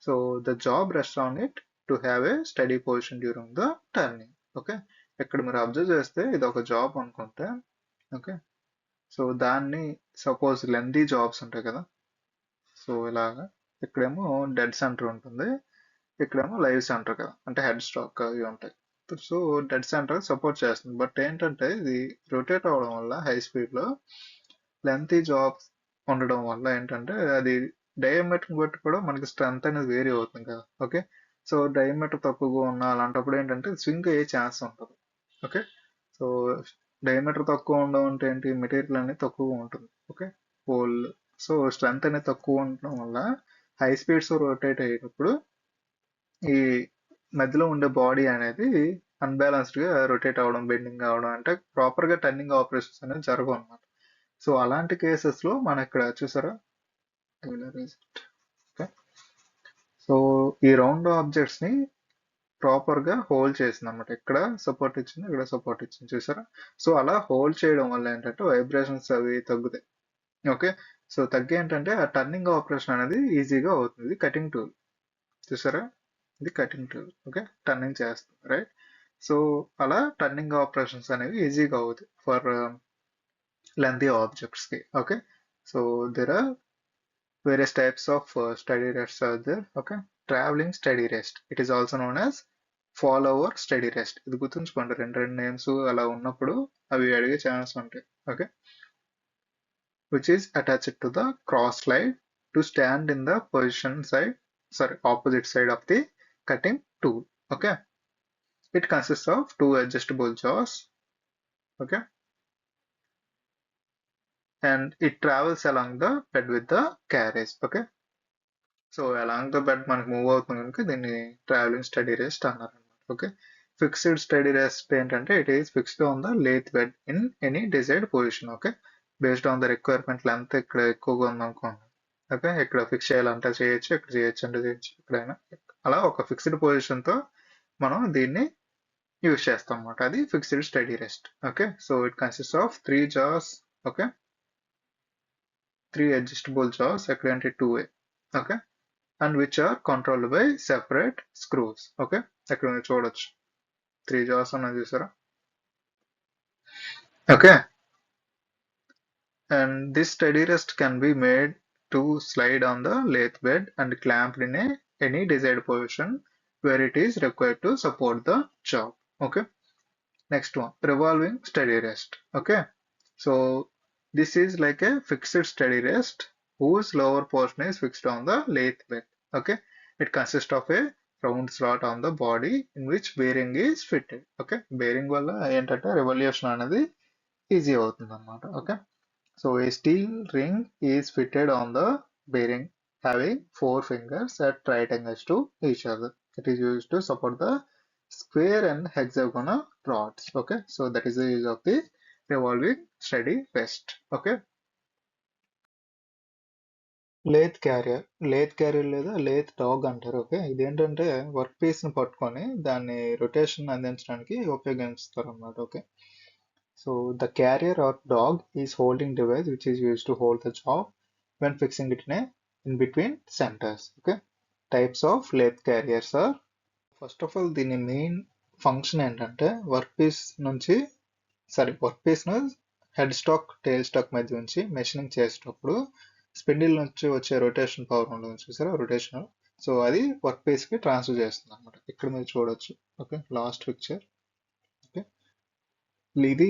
so the job rests on it to have a steady position during the turning. Okay, ఇక్కడ మీరు observe చేస్తే ఇది ఒక job అనుకుంటే, okay, so దాన్ని suppose lengthy jobs ఉంటాయి కదా, so ఇలాగా ఇక్కడేమో డెడ్ సెంటర్ ఉంటుంది, ఇక్కడేమో లైవ్ సెంటర్ కదా, అంటే హెడ్ స్టాక్ అవి ఉంటాయి. సో డెడ్ సెంటర్ సపోర్ట్ చేస్తుంది, బట్ ఏంటంటే ఇది రొటేట్ అవ్వడం వల్ల హై స్పీడ్ లో లెంతీ జాబ్స్ ఉండడం వల్ల ఏంటంటే అది డయామీటర్ బట్టి కూడా మనకి స్ట్రెంత్ అనేది వేరీ అవుతుంది కదా. ఓకే, సో డయామీటర్ తక్కువగా ఉన్న అలాంటప్పుడు ఏంటంటే స్వింగ్ అయ్యే ఛాన్స్ ఉంటుంది. ఓకే, సో డయామీటర్ తక్కువ ఉండడం అంటే ఏంటి, మెటీరియల్ అనేది తక్కువగా ఉంటుంది. ఓకే, హోల్, సో స్ట్రెంత్ అనేది తక్కువ ఉండడం వల్ల హై స్పీడ్స్ రొటేట్ అయ్యేటప్పుడు ఈ మధ్యలో ఉండే బాడీ అనేది అన్బ్యాలెన్స్డ్ గా రొటేట్ అవ్వడం, బెండింగ్ అవ్వడం, అంటే ప్రాపర్ గా టర్నింగ్ ఆపరేషన్స్ అనేది జరగవు అనమాట. సో అలాంటి కేసెస్ లో మనం ఇక్కడ చూసారా, ఓకే, సో ఈ రౌండ్ ఆబ్జెక్ట్స్ ని ప్రాపర్ గా హోల్డ్ చేసింది అనమాట. ఇక్కడ సపోర్ట్ ఇచ్చింది, ఇక్కడ సపోర్ట్ ఇచ్చింది, చూసారా? సో అలా హోల్డ్ చేయడం వల్ల ఏంటంటే వైబ్రేషన్స్ అవి తగ్గుతాయి. ఓకే, సో తగ్గి ఏంటంటే ఆ టర్నింగ్ ఆపరేషన్ అనేది ఈజీగా అవుతుంది. కటింగ్ టూల్ చూసారా, ఇది కటింగ్ టూల్. ఓకే, టర్నింగ్ చేస్తుంది, రైట్? సో అలా టర్నింగ్ ఆపరేషన్స్ అనేవి ఈజీగా అవుతాయి ఫర్ లెంతీ ఆబ్జెక్ట్స్ కి. Okay, so there are various types of steady rests are there. Okay, traveling steady rest, it is also known as follower steady rest. ఇది గుర్తుంచుకోండి, రెండు names అలా ఉన్నప్పుడు అవి అడిగే ఛాన్స్ ఉంటాయి. Okay, which is attached to the cross slide to stand in the position side, sorry, opposite side of the cutting tool. Okay, it consists of two adjustable jaws. Okay, and it travels along the bed with the carriage. Okay, so along the bed మనకు move అవుతుంది కనుక దీన్ని travelling study rest అన్నారు అనమాట. Okay, fixed steady rest ఏంటంటే it is fixed on the lathe bed in any desired position. Okay, based on the requirement length ఇక్కడ ఎక్కువగా ఉందనుకోండి. ఓకే, ఇక్కడ ఫిక్స్ చేయాలంటే చేయొచ్చు, ఇక్కడ చేయొచ్చు అంటే చేయొచ్చు, ఎక్కడైనా అలా ఒక ఫిక్స్డ్ పొజిషన్ తో మనం దీన్ని యూజ్ చేస్తాం అనమాట. అది fixed steady rest. Okay, so it consist of 3 jaws. Okay, 3 adjustable jaws, ఎక్కడంటే 2A. Okay, and which are controlled by separate screws. Okay, ఇక్కడ మీరు చూడొచ్చు 3 jaws ఉన్నాయి చూసారా. Okay, and this steady rest can be made to slide on the lathe bed and clamped in any desired position where it is required to support the job. Okay. Next one, revolving steady rest. Okay. So this is like a fixed steady rest whose lower portion is fixed on the lathe bed. Okay. It consists of a round slot on the body in which bearing is fitted. Okay. Bearing వల్ల ఏంటంటే revolution అనేది easy అవుతుంది అన్నమాట. Okay. So a steel ring is fitted on the bearing having four fingers at right angles to each other. It is used to support the square and hexagonal rods. Okay, so that is the use of the revolving steady rest. Okay, lathe carrier లేదా lathe dog అంటారు. Okay, ఇదేంటంటే work piece ని పట్టుకొని దాన్ని rotation అందించడానికి ఉపయోగిస్తారు అన్నమాట. Okay, so the carrier or dog is holding device which is used to hold the job when fixing it in between centers. Okay, types of lathe carriers are, first of all దీని main function ఏంటంటే work piece ను head stock tile stock మధ్య నుంచి machining చేసేటప్పుడు spindle నుంచి వచ్చే rotation power ఉంటుంది చూసారా, రొటేషన్. సో అది వర్క్ పీస్ కి ట్రాన్స్ఫర్ చేస్తుంది అనమాట. ఇక్కడ మీరు చూడొచ్చు. Okay, last picture. ఓకే, ఇది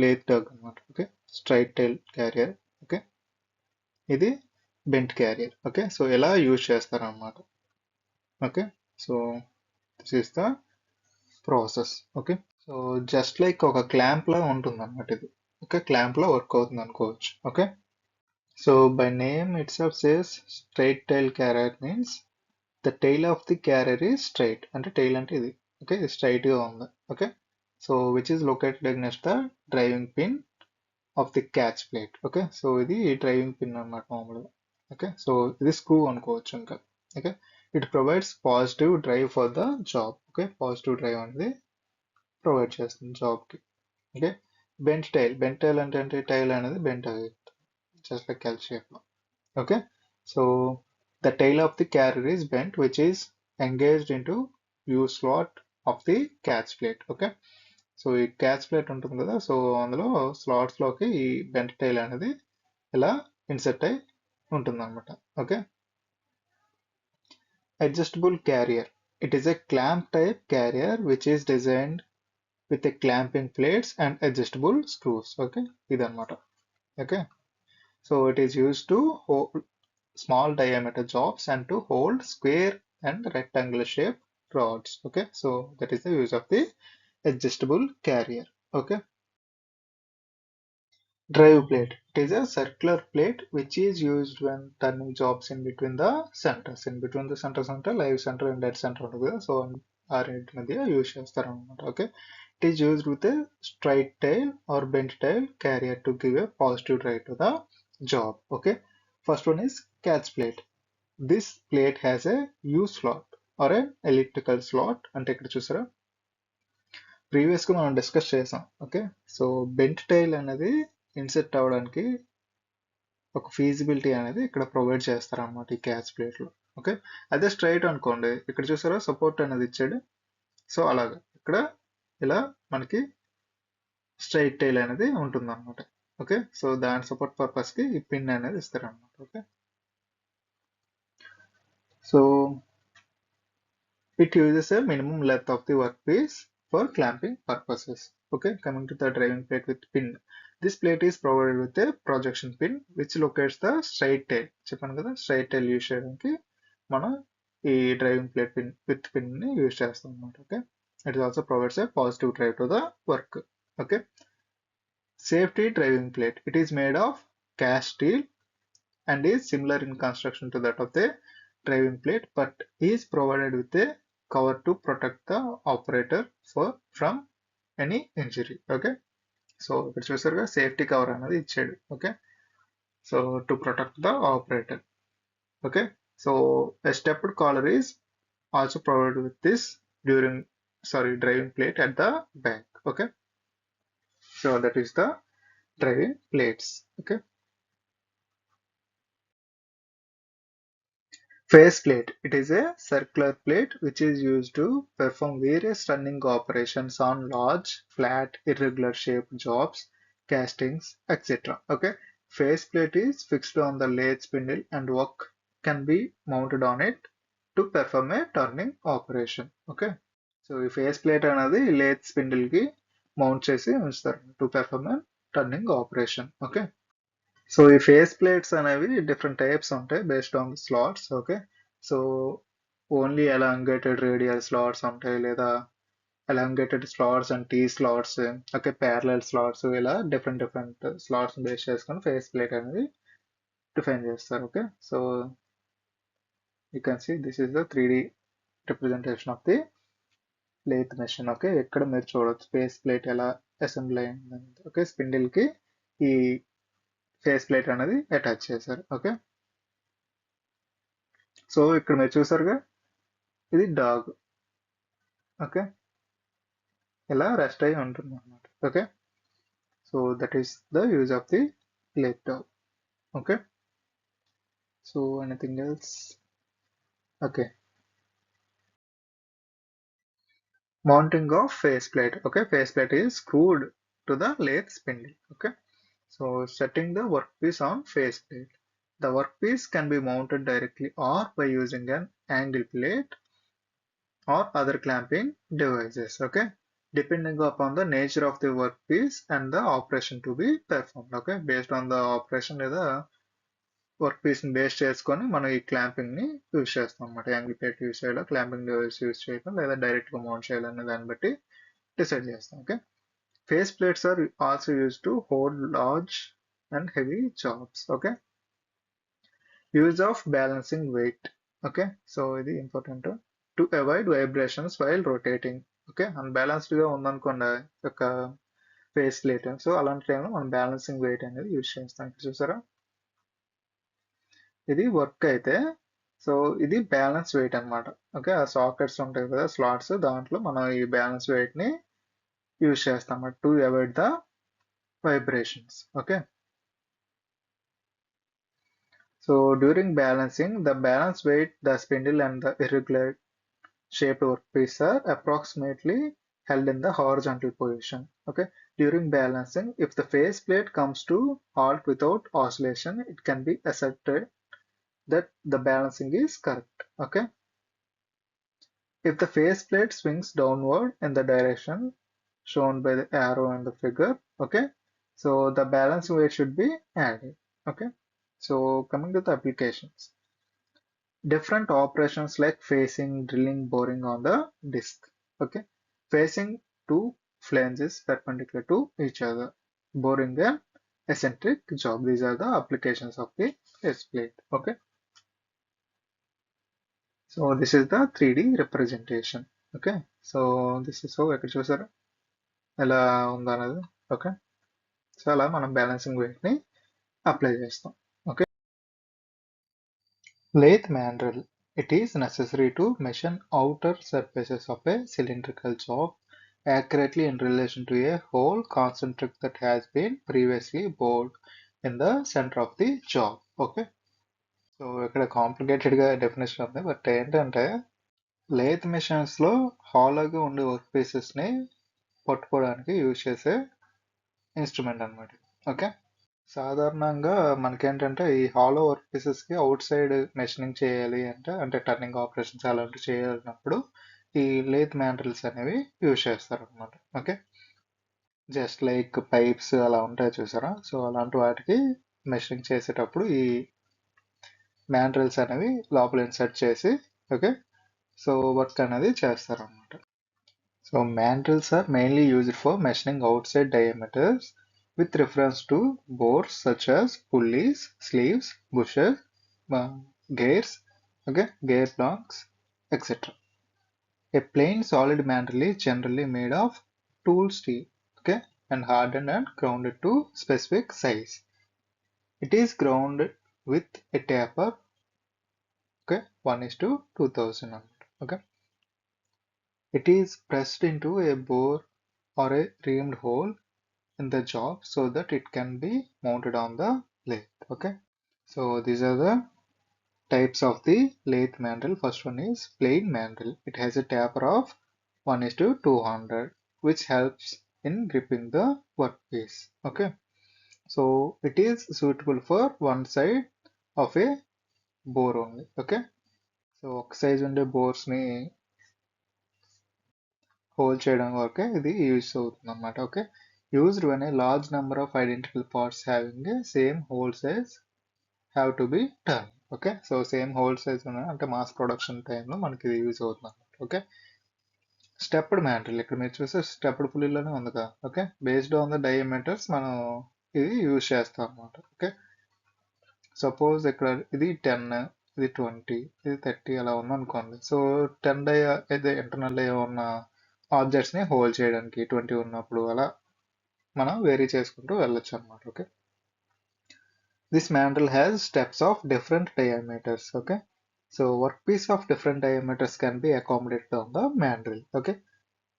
లేత్ డాగ్ అనమాట. Okay, straight tail carrier. Okay, ఇది బెంట్ క్యారియర్. ఓకే, సో ఎలా యూజ్ చేస్తారనమాట. Okay, so this is the process. Okay, so just like ఒక క్లాంప్ లా ఉంటుంది అనమాట ఇది. ఓకే, క్లాంప్ లా వర్క్ అవుతుంది అనుకోవచ్చు. Okay, so by name itself says straight tail carrier means the tile of the carrier is straight. అంటే tile అంటే ఇది. ఓకే, ఇది స్ట్రైట్ గా ఉంది. Okay, so which is located against the driving pin of the catch plate. Okay, so ఇది driving pin అన్నమాట మామూలుగా. Okay, so ఇది స్క్రూ అనుకోవచ్చు ఇంకా. Okay, it provides positive drive for the job. Okay, positive drive అనేది provide చేస్తుంది job కి. Okay, bent tile అంటే టైల్ అనేది బెంట్ అవుతుంది జస్ట్ లైక్ ఎల్ షేప్ లో. Okay, so the tile of the carrier is bent which is engaged into you slot of the catch plate. Okay, so ఈ catch plate ఉంటుంది కదా, so అందులో slots లోకి ఈ bent tile అనేది ఇలా insert అయి ఉంటుంది అనమాట. Okay, adjustable carrier. It is a clamp type carrier which is designed with a clamping plates and adjustable screws. Okay, ఇదన్నమాట. Okay, so it is used to hold small diameter jobs and to hold square and rectangular shape rods. Okay, so that is the use of the adjustable carrier. Okay, drive plate. It is a circular plate which is used when turning jobs in between the centers. In between the centers అంటే live centre and dead centre ఉంటుంది కదా, so ఆ రెండింటి మధ్య use చేస్తారు అనమాట. Okay, it is used with a straight tail or bent tail carrier to give a positive drive to the job. Okay, first one is catch plate. This plate has a U slot or an elliptical slot. అంటే ఇక్కడ చూసారా, previous గా మనం discuss చేసాం. Okay, so bent tile అనేది INCET అవ్వడానికి ఒక feasibility అనేది ఇక్కడ ప్రొవైడ్ చేస్తారు అనమాట ఈ క్యాచ్ ప్లేట్ లో. ఓకే, అదే స్ట్రైట్ అనుకోండి, ఇక్కడ చూసారా సపోర్ట్ అనేది ఇచ్చాడు. సో అలాగా ఇక్కడ ఇలా మనకి స్ట్రైట్ టైల్ అనేది ఉంటుంది అనమాట. ఓకే, సో దాని సపోర్ట్ పర్పస్ కి ఈ పిన్ అనేది ఇస్తారనమాట. Okay, so it uses a minimum length of the work piece for clamping purposes. Okay, coming to the driving plate with pin. This plate is provided with a projection pin which locates the straight tail. చెప్పాను కదా, straight tail use చేయడానికి మనం ఈ driving plate pin with pin ని use చేస్తాం అనమాట. Okay, it also provides a positive drive to the work. Okay, safety driving plate. It is made of cast steel and is similar in construction to that of the driving plate, but is provided with a cover to protect the operator from any injury. Okay, so ఇక్కడ చూసారుగా safety cover అనేది ఇచ్చాడు. Okay, so to protect the operator. Okay, so a stepped collar is also provided with this driving plate at the back. Okay, so that is the driving plates. Okay, face plate. It is a circular plate which is used to perform various running operations on large flat irregular shaped jobs, castings, etc. Okay, faceplate is fixed on the lathe spindle and work can be mounted on it to perform a turning operation. Okay. So ఈ faceplate అనేది lathe spindle కి mount చేసి ఉంచుతారు to perform a turning operation. Okay. So ఈ face plates అనేవి different types ఉంటాయి based on slots. Okay. So only elongated radial slots ఉంటాయి, లేదా elongated slots and T slots, okay, parallel slots, ఇలా different different slots base చేసుకొని face plate అనేది define చేస్తారు. Okay. So you can see this is the 3D representation of the lathe machine. Okay. ఇక్కడ మీరు చూడొచ్చు face plate ఎలా assembly అయింది. Okay. Spindle కి ఈ ఫేస్ ప్లేట్ అనేది అటాచ్ చేశారు. ఓకే. సో ఇక్కడ మీరు చూసారుగా, ఇది డాగ్. ఓకే. ఇలా రెస్ట్ అయి ఉంటుంది అనమాట. Okay. So that is the use of the lathe dog. Okay. So anything else? Okay. Mounting of faceplate. Okay, faceplate is screwed to the lathe spindle. Okay. So setting the workpiece on faceplate. The workpiece can be mounted directly or by using an angle plate or other clamping devices. Okay. Depending upon the nature of the workpiece and the operation to be performed. Okay. Based on the operation లేదా work piece ని base చేసుకొని మనం ఈ clamping ని use చేస్తాం అనమాట. Angle plate use చేయడం, clamping device use చేయడం, లేదా డైరెక్ట్ గా మౌంట్ చేయాలనే దాన్ని బట్టి డిసైడ్ చేస్తాం. Okay. Face plates are also use to hold large and heavy jobs. Okay. Use of balancing weight. Okay. So ఇది important. To avoid vibrations while rotating. Okay. Unbalanced గా ఉందనుకోండి ఒక ఫేస్ ప్లేట్, సో అలాంటి టైంలో మనం balancing wait అనేది use చేస్తాం. చూసారా, ఇది వర్క్ అయితే, సో ఇది బ్యాలెన్స్ వెయిట్ అనమాట. ఓకే. ఆ సాకెట్స్ ఉంటాయి కదా, స్లాట్స్, దాంట్లో మనం ఈ బ్యాలెన్స్ వెయిట్ ని యూజ్ చేస్తాం to avoid the vibrations. Okay. So during balancing the balance weight, the spindle and the irregular shaped workpiece are approximately held in the horizontal position. Okay. During balancing, if the face plate comes to halt without oscillation, it can be asserted that the balancing is correct. Okay. If the face plate swings downward in the direction shown by the arrow in the figure, okay, so the balancing weight should be added. Okay. So coming to the applications, different operations like facing, drilling, boring on the disc. Okay. Facing two flanges perpendicular to each other, boring an eccentric job. These are the applications of the face plate. Okay. So this is the 3D representation. Okay. So this is how ఇక్కడ చూసారా ఎలా ఉందో అనేది. Okay. So అలా మనం balancing wait ని apply చేస్తాం. Okay. Lathe mandrel. It is necessary to measure outer surfaces of a cylindrical job accurately in relation to a hole concentric that has been previously bored in the center of the job. Okay. So ఇక్కడ complicated గా definition ఉంది, but ఏంటంటే lathe machines లో హాలోగా ఉండే work pieces ని పట్టుకోవడానికి use చేసే instrument అనమాట. ఓకే. సాధారణంగా మనకేంటంటే ఈ హాలో వర్క్ పీసెస్ కి అవుట్ సైడ్ మెషినింగ్ చేయాలి అంటే టర్నింగ్ ఆపరేషన్స్ అలాంటివి చేయాలన్నప్పుడు ఈ లేత్ మ్యాండ్రిల్స్ అనేవి యూజ్ చేస్తారు అనమాట. ఓకే. జస్ట్ లైక్ పైప్స్ అలా ఉంటాయి చూసారా, సో అలాంటి వాటికి మెషినింగ్ చేసేటప్పుడు ఈ మ్యాండ్రిల్స్ అనేవి లోపల ఇన్సర్ట్ చేసి, ఓకే, సో వర్క్ అనేది చేస్తారు అనమాట. So mandrels are mainly used for measuring outside diameters with reference to bores such as pulleys, sleeves, bushes, gears, okay, gear blocks, etc. A plain solid mandrel is generally made of tool steel, okay, and hardened and grounded to specific size. It is grounded with a taper, okay, 1:2000, okay. It is pressed into a bore or a reamed hole in the job so that it can be mounted on the lathe. Okay. So these are the types of the lathe mandrel. First one is plain mandrel. It has a taper of 1:200, which helps in gripping the workpiece. Okay. So it is suitable for one side of a bore only. Okay, so ఒక size ఉండే bores ని hold చేయడం వరకే ఇది use అవుతుంది అనమాట. Okay, used when a large number of identical parts having a same whole size have to be turn. Okay, so same whole size అంటే mass production టైంలో మనకి ఇది యూజ్ అవుతుంది అనమాట. ఓకే, స్టెప్డ్ మ్యాండ్రిల్ ఇక్కడ మీరు చూస్తే స్టెప్డ్ పుల్లీలోనే ఉంది కదా. Okay, based on the diameters మనం ఇది యూజ్ చేస్తాం అనమాట. ఓకే, సపోజ్ ఇక్కడ ఇది 10, ఇది 20, ఇది 30 అలా ఉందనుకోండి. సో 10 డయా అయితే ఇంటర్నల్ డయా ఉన్న ఆబ్జెక్ట్స్ ని హోల్డ్ చేయడానికి 20 ఉన్నప్పుడు అలా మనం వేరీ చేసుకుంటూ వెళ్ళొచ్చు అనమాట. Okay, this mandrel has steps of different diameters. Okay, so workpiece of different diameters can be accommodated on the mandrel. Okay,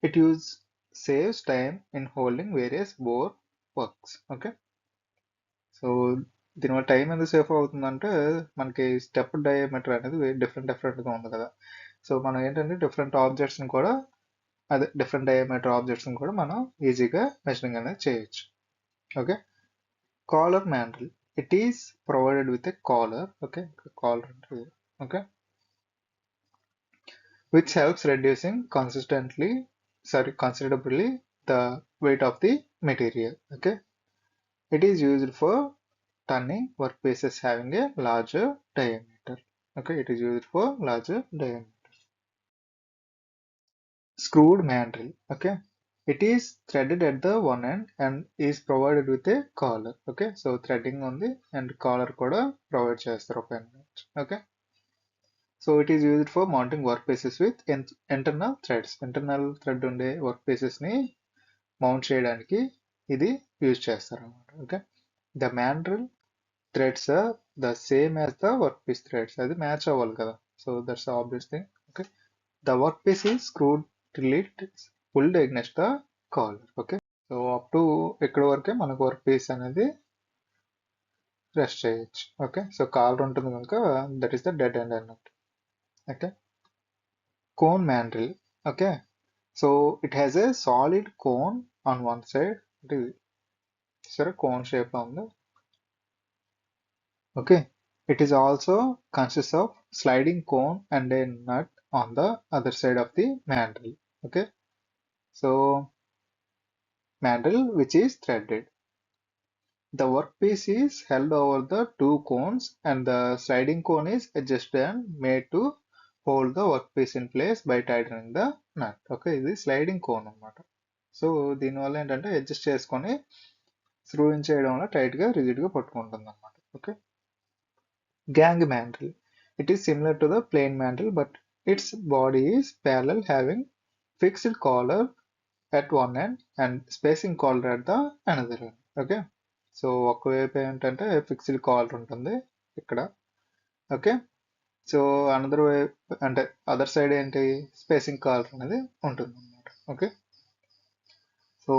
it saves time in holding various bore works. Okay, so దీనివల్ల time ఎందుకు safe అవుతుందంటే మనకి step diameter అనేది డిఫరెంట్గా ఉంది కదా. So మనం ఏంటంటే డిఫరెంట్ ఆబ్జెక్ట్స్ని కూడా అదే డిఫరెంట్ డయామీటర్ ఆబ్జెక్ట్స్ని కూడా మనం ఈజీగా మెజరింగ్ అనేది చేయొచ్చు. Okay, collar mandrel, it is provided with a collar. Okay, collar అంటే okay, which helps reducing considerably the weight of the material. Okay, it is used for turning workpieces having a larger diameter. Okay, it is used for larger diameter. Screwed mandrel. Okay, it is threaded at the one end and is provided with a collar. Okay, so threading on the and collar kuda provide చేస్తారు ఒక end. Okay, so it is used for mounting workpieces with internal threads. Internal thread ఉండే workpieces ని mount చేయడానికి ఇది use చేస్తారు అన్నమాట. Okay, the mandrel threads are the same as the workpiece threads. అది match అవ్వాలి కదా. So that's obvious thing. Okay, the workpiece is screwed till it is pulled against the collar. Okay, so up to ఇక్కడ వరకే మనకు work piece అనేది rest చేయొచ్చు. Okay, so collar ఉంటుంది కనుక that is the dead end అన్నట్టు. Okay, cone mandrel. Okay, so it has a solid cone on one side. Sir, cone shape on the. Okay, it is also consists of sliding cone and a nut on the other side of the mandrel. Okay, so mandrel which is threaded. The workpiece is held over the two cones and the sliding cone is adjusted and made to hold the workpiece in place by tightening the nut. Okay, ఇది sliding cone అన్నమాట. So దీనివల్ల ఏంటంటే adjust చేసుకొని screwing చేయడం వల్ల టైట్గా రిజిడ్గా పట్టుకుంటుంది అన్నమాట. Okay, gang mandrel. It is similar to the plain mandrel but its body is parallel having fixed collar at one end and spacing collar at the another end. Okay, so ఒకవైపు ఏంటంటే fixed caller ఉంటుంది ఇక్కడ. Okay, so another వైపు అంటే other side ఏంటి spacing collar అనేది ఉంటుంది అన్నమాట. Okay, so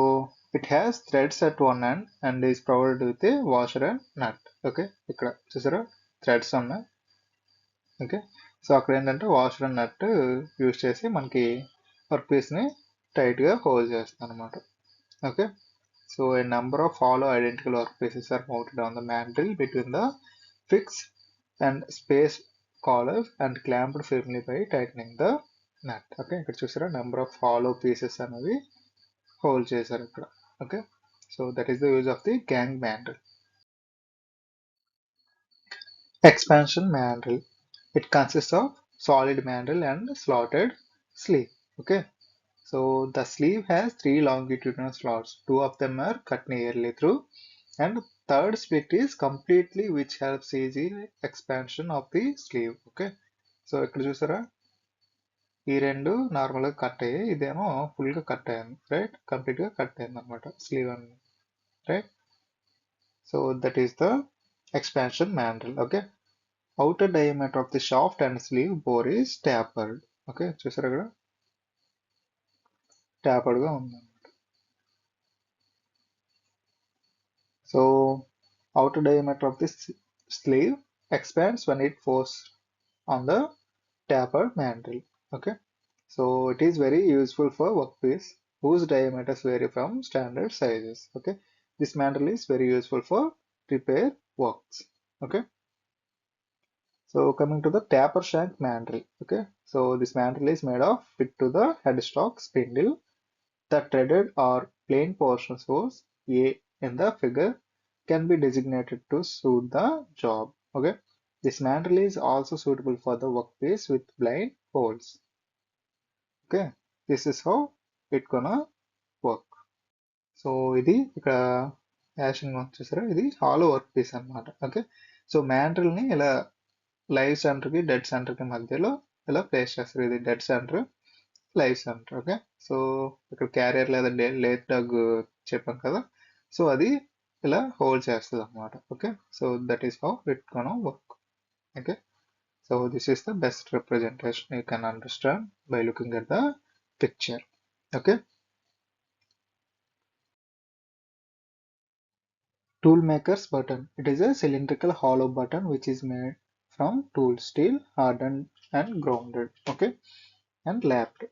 it has threads at one end and is provided with a washer and nut. Okay, ఇక్కడ చూసారా థ్రెడ్స్ ఉన్నాయి. ఓకే, సో అక్కడ ఏంటంటే వాషర్ అండ్ నట్ యూజ్ చేసి మనకి వర్క్ పీస్ని టైట్గా హోల్డ్ చేస్తాం అనమాట. Okay, so a number of hollow identical workpieces are mounted on the mandrel between the fixed and space collars and clamped firmly by tightening the nut. Okay, ఇక్కడ చూసారా number of hollow pieces అనేవి hold చేశారు ఇక్కడ. Okay, so that is the use of the gang mandrel. Expansion mandrel. It consists of solid mandrel and slotted sleeve. Okay, so the sleeve has three longitudinal slots. Two of them are cut nearly through and third split is completely which helps easy expansion of the sleeve. Okay, so ఇక్కడ చూసారా ఈ రెండు నార్మల్గా cut అయ్యాయి, ఇదేమో ఫుల్గా cut అయ్యాను. Right, కంప్లీట్గా కట్ అయింది అనమాట స్లీవ్ అని. Right, so that is the expansion mandrel. Okay, outer diameter of the shaft and slew bore is tapered. Okay, చూసారా ఇక్కడ ట్యాపర్డ్గా ఉంది. So outer diameter of this sleeve expands when it forces on the tapered mandrel. Okay, so it is very useful for workpiece whose diameters vary from standard sizes. Okay, this mandrel is very useful for repair works. Okay. So coming to the taper shank mandrel. Okay. So this mandrel is made of fit to the headstock spindle. The threaded or plain portions was A in the figure can be designated to suit the job. Okay. This mandrel is also suitable for the workpiece with blind holes. Okay. This is how it gonna work. So ఇది ఇక్కడ యాషన్ వచ్చేసరి ఇది hollow work piece అనమాట. Okay. So మ్యాండ్రిల్ని ఇలా live సెంటర్కి dead సెంటర్కి మధ్యలో ఇలా place చేస్తారు. ఇది dead centre, live centre. Okay. So ఇక్కడ క్యారియర్ లేదా లేత్ డగ్ చెప్పాం కదా, సో అది ఇలా హోల్డ్ చేస్తుంది అనమాట. Okay. So that is how it gonna work. Okay. So this is the best representation you can understand by looking at the picture. Okay. Toolmaker's button. It is a cylindrical hollow button which is made from tool steel, hardened and grounded, okay, and lapped.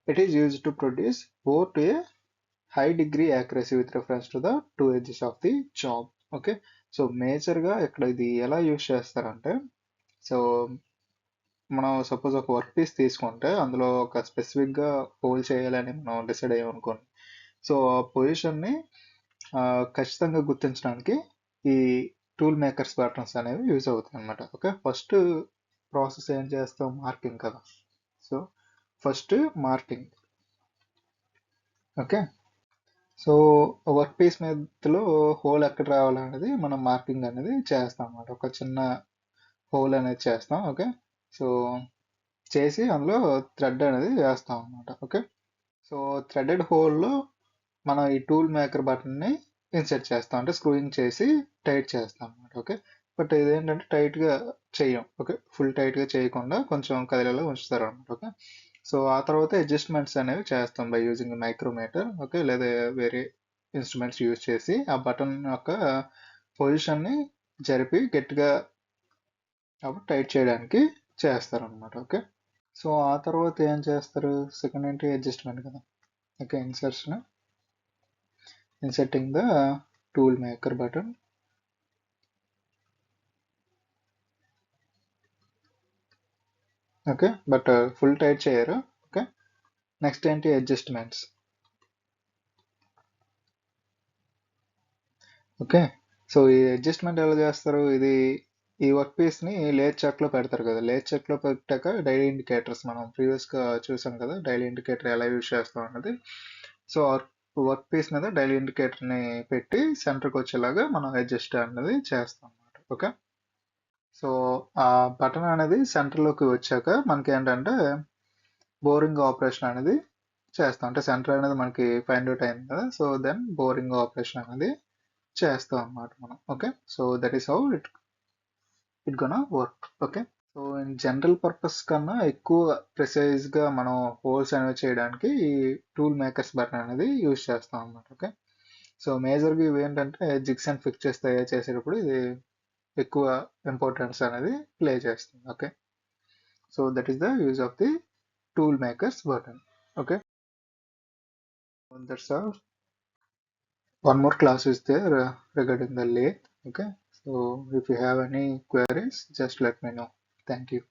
It is used to produce bow to a high degree accuracy with reference to the two edges of the job. Okay. So మేజర్గా ఇక్కడ ఇది ఎలా use చేస్తారంటే, so మనం suppose ఒక work piece తీసుకుంటే అందులో ఒక స్పెసిఫిక్గా హోల్డ్ చేయాలని మనం డిసైడ్ అయ్యామనుకోండి. సో ఆ పొజిషన్ని ఖచ్చితంగా గుర్తించడానికి ఈ టూల్ మేకర్స్ బటన్స్ అనేవి యూజ్ అవుతాయి అనమాట. ఓకే. ఫస్ట్ ప్రాసెస్ ఏం చేస్తాం, మార్కింగ్ కదా. So first marking. Okay. So work piece మీదలో హోల్ ఎక్కడ రావాలనేది మనం మార్కింగ్ అనేది చేస్తాం అనమాట. ఒక చిన్న హోల్ అనేది చేస్తాం. ఓకే. సో చేసి అందులో థ్రెడ్ అనేది వేస్తాం అనమాట. ఓకే. సో థ్రెడెడ్ హోల్లో మనం ఈ టూల్ మేకర్ బటన్ని ఇన్సర్ట్ చేస్తాం, అంటే స్క్రూయింగ్ చేసి టైట్ చేస్తాం అనమాట. ఓకే. బట్ ఇదేంటంటే టైట్గా చేయం. ఓకే. ఫుల్ టైట్గా చేయకుండా కొంచెం కదిలేలా ఉంచుతారు అనమాట. ఓకే. సో ఆ తర్వాత అడ్జస్ట్మెంట్స్ అనేవి చేస్తాం బై యూజింగ్ మైక్రోమీటర్. ఓకే. లేదా వేరే ఇన్స్ట్రుమెంట్స్ యూజ్ చేసి ఆ బటన్ యొక్క పొజిషన్ని జరిపి గట్టిగా టైట్ చేయడానికి చేస్తారు అనమాట. ఓకే. సో ఆ తర్వాత ఏం చేస్తారు, సెకండ్ ఏంటి, అడ్జస్ట్మెంట్ కదా. Okay. inserting the tool maker button. Okay, but full tight చేయరు. ఓకే. నెక్స్ట్ ఏంటి, అడ్జస్ట్మెంట్స్. ఓకే. సో ఈ అడ్జస్ట్మెంట్ ఎలా చేస్తారు, ఇది ఈ వర్క్ పీస్ని లేత్ చెక్లో పెడతారు కదా. లేత్ చెక్లో పెట్టాక డైలీ ఇండికేటర్స్ మనం ప్రీవియస్గా చూసాం కదా, డైలీ ఇండికేటర్ ఎలా యూజ్ చేస్తాం అన్నది. సో వర్క్ పీస్ మీద డైలీ ఇండికేటర్ని పెట్టి సెంటర్కి వచ్చేలాగా మనం అడ్జస్ట్ అనేది చేస్తాం అన్నమాట. ఓకే. సో ఆ బటన్ అనేది సెంటర్లోకి వచ్చాక మనకి ఏంటంటే బోరింగ్ ఆపరేషన్ అనేది చేస్తాం. అంటే సెంటర్ అనేది మనకి ఫైండ్ అవుట్ అయింది కదా, సో దెన్ బోరింగ్ ఆపరేషన్ అనేది చేస్తాం అన్నమాట మనం. Okay. So that is how it gonna work. Okay. So in general purpose కన్నా ఎక్కువ ప్రిసైజ్గా మనం హోల్స్ అనేవి చేయడానికి ఈ టూల్ మేకర్స్ బటన్ అనేది యూజ్ చేస్తాం అన్నమాట. ఓకే. సో మేజర్గా ఇవి ఏంటంటే జిగ్స్ అండ్ ఫిక్చర్స్ తయారు చేసేటప్పుడు ఇది ఎక్కువ ఇంపార్టెన్స్ అనేది ప్లే చేస్తుంది. Okay. So that is the use of the tool makers button. Okay. And that's all. One more class is there regarding the lathe. Okay. So if you have any queries, just let me know. Thank you.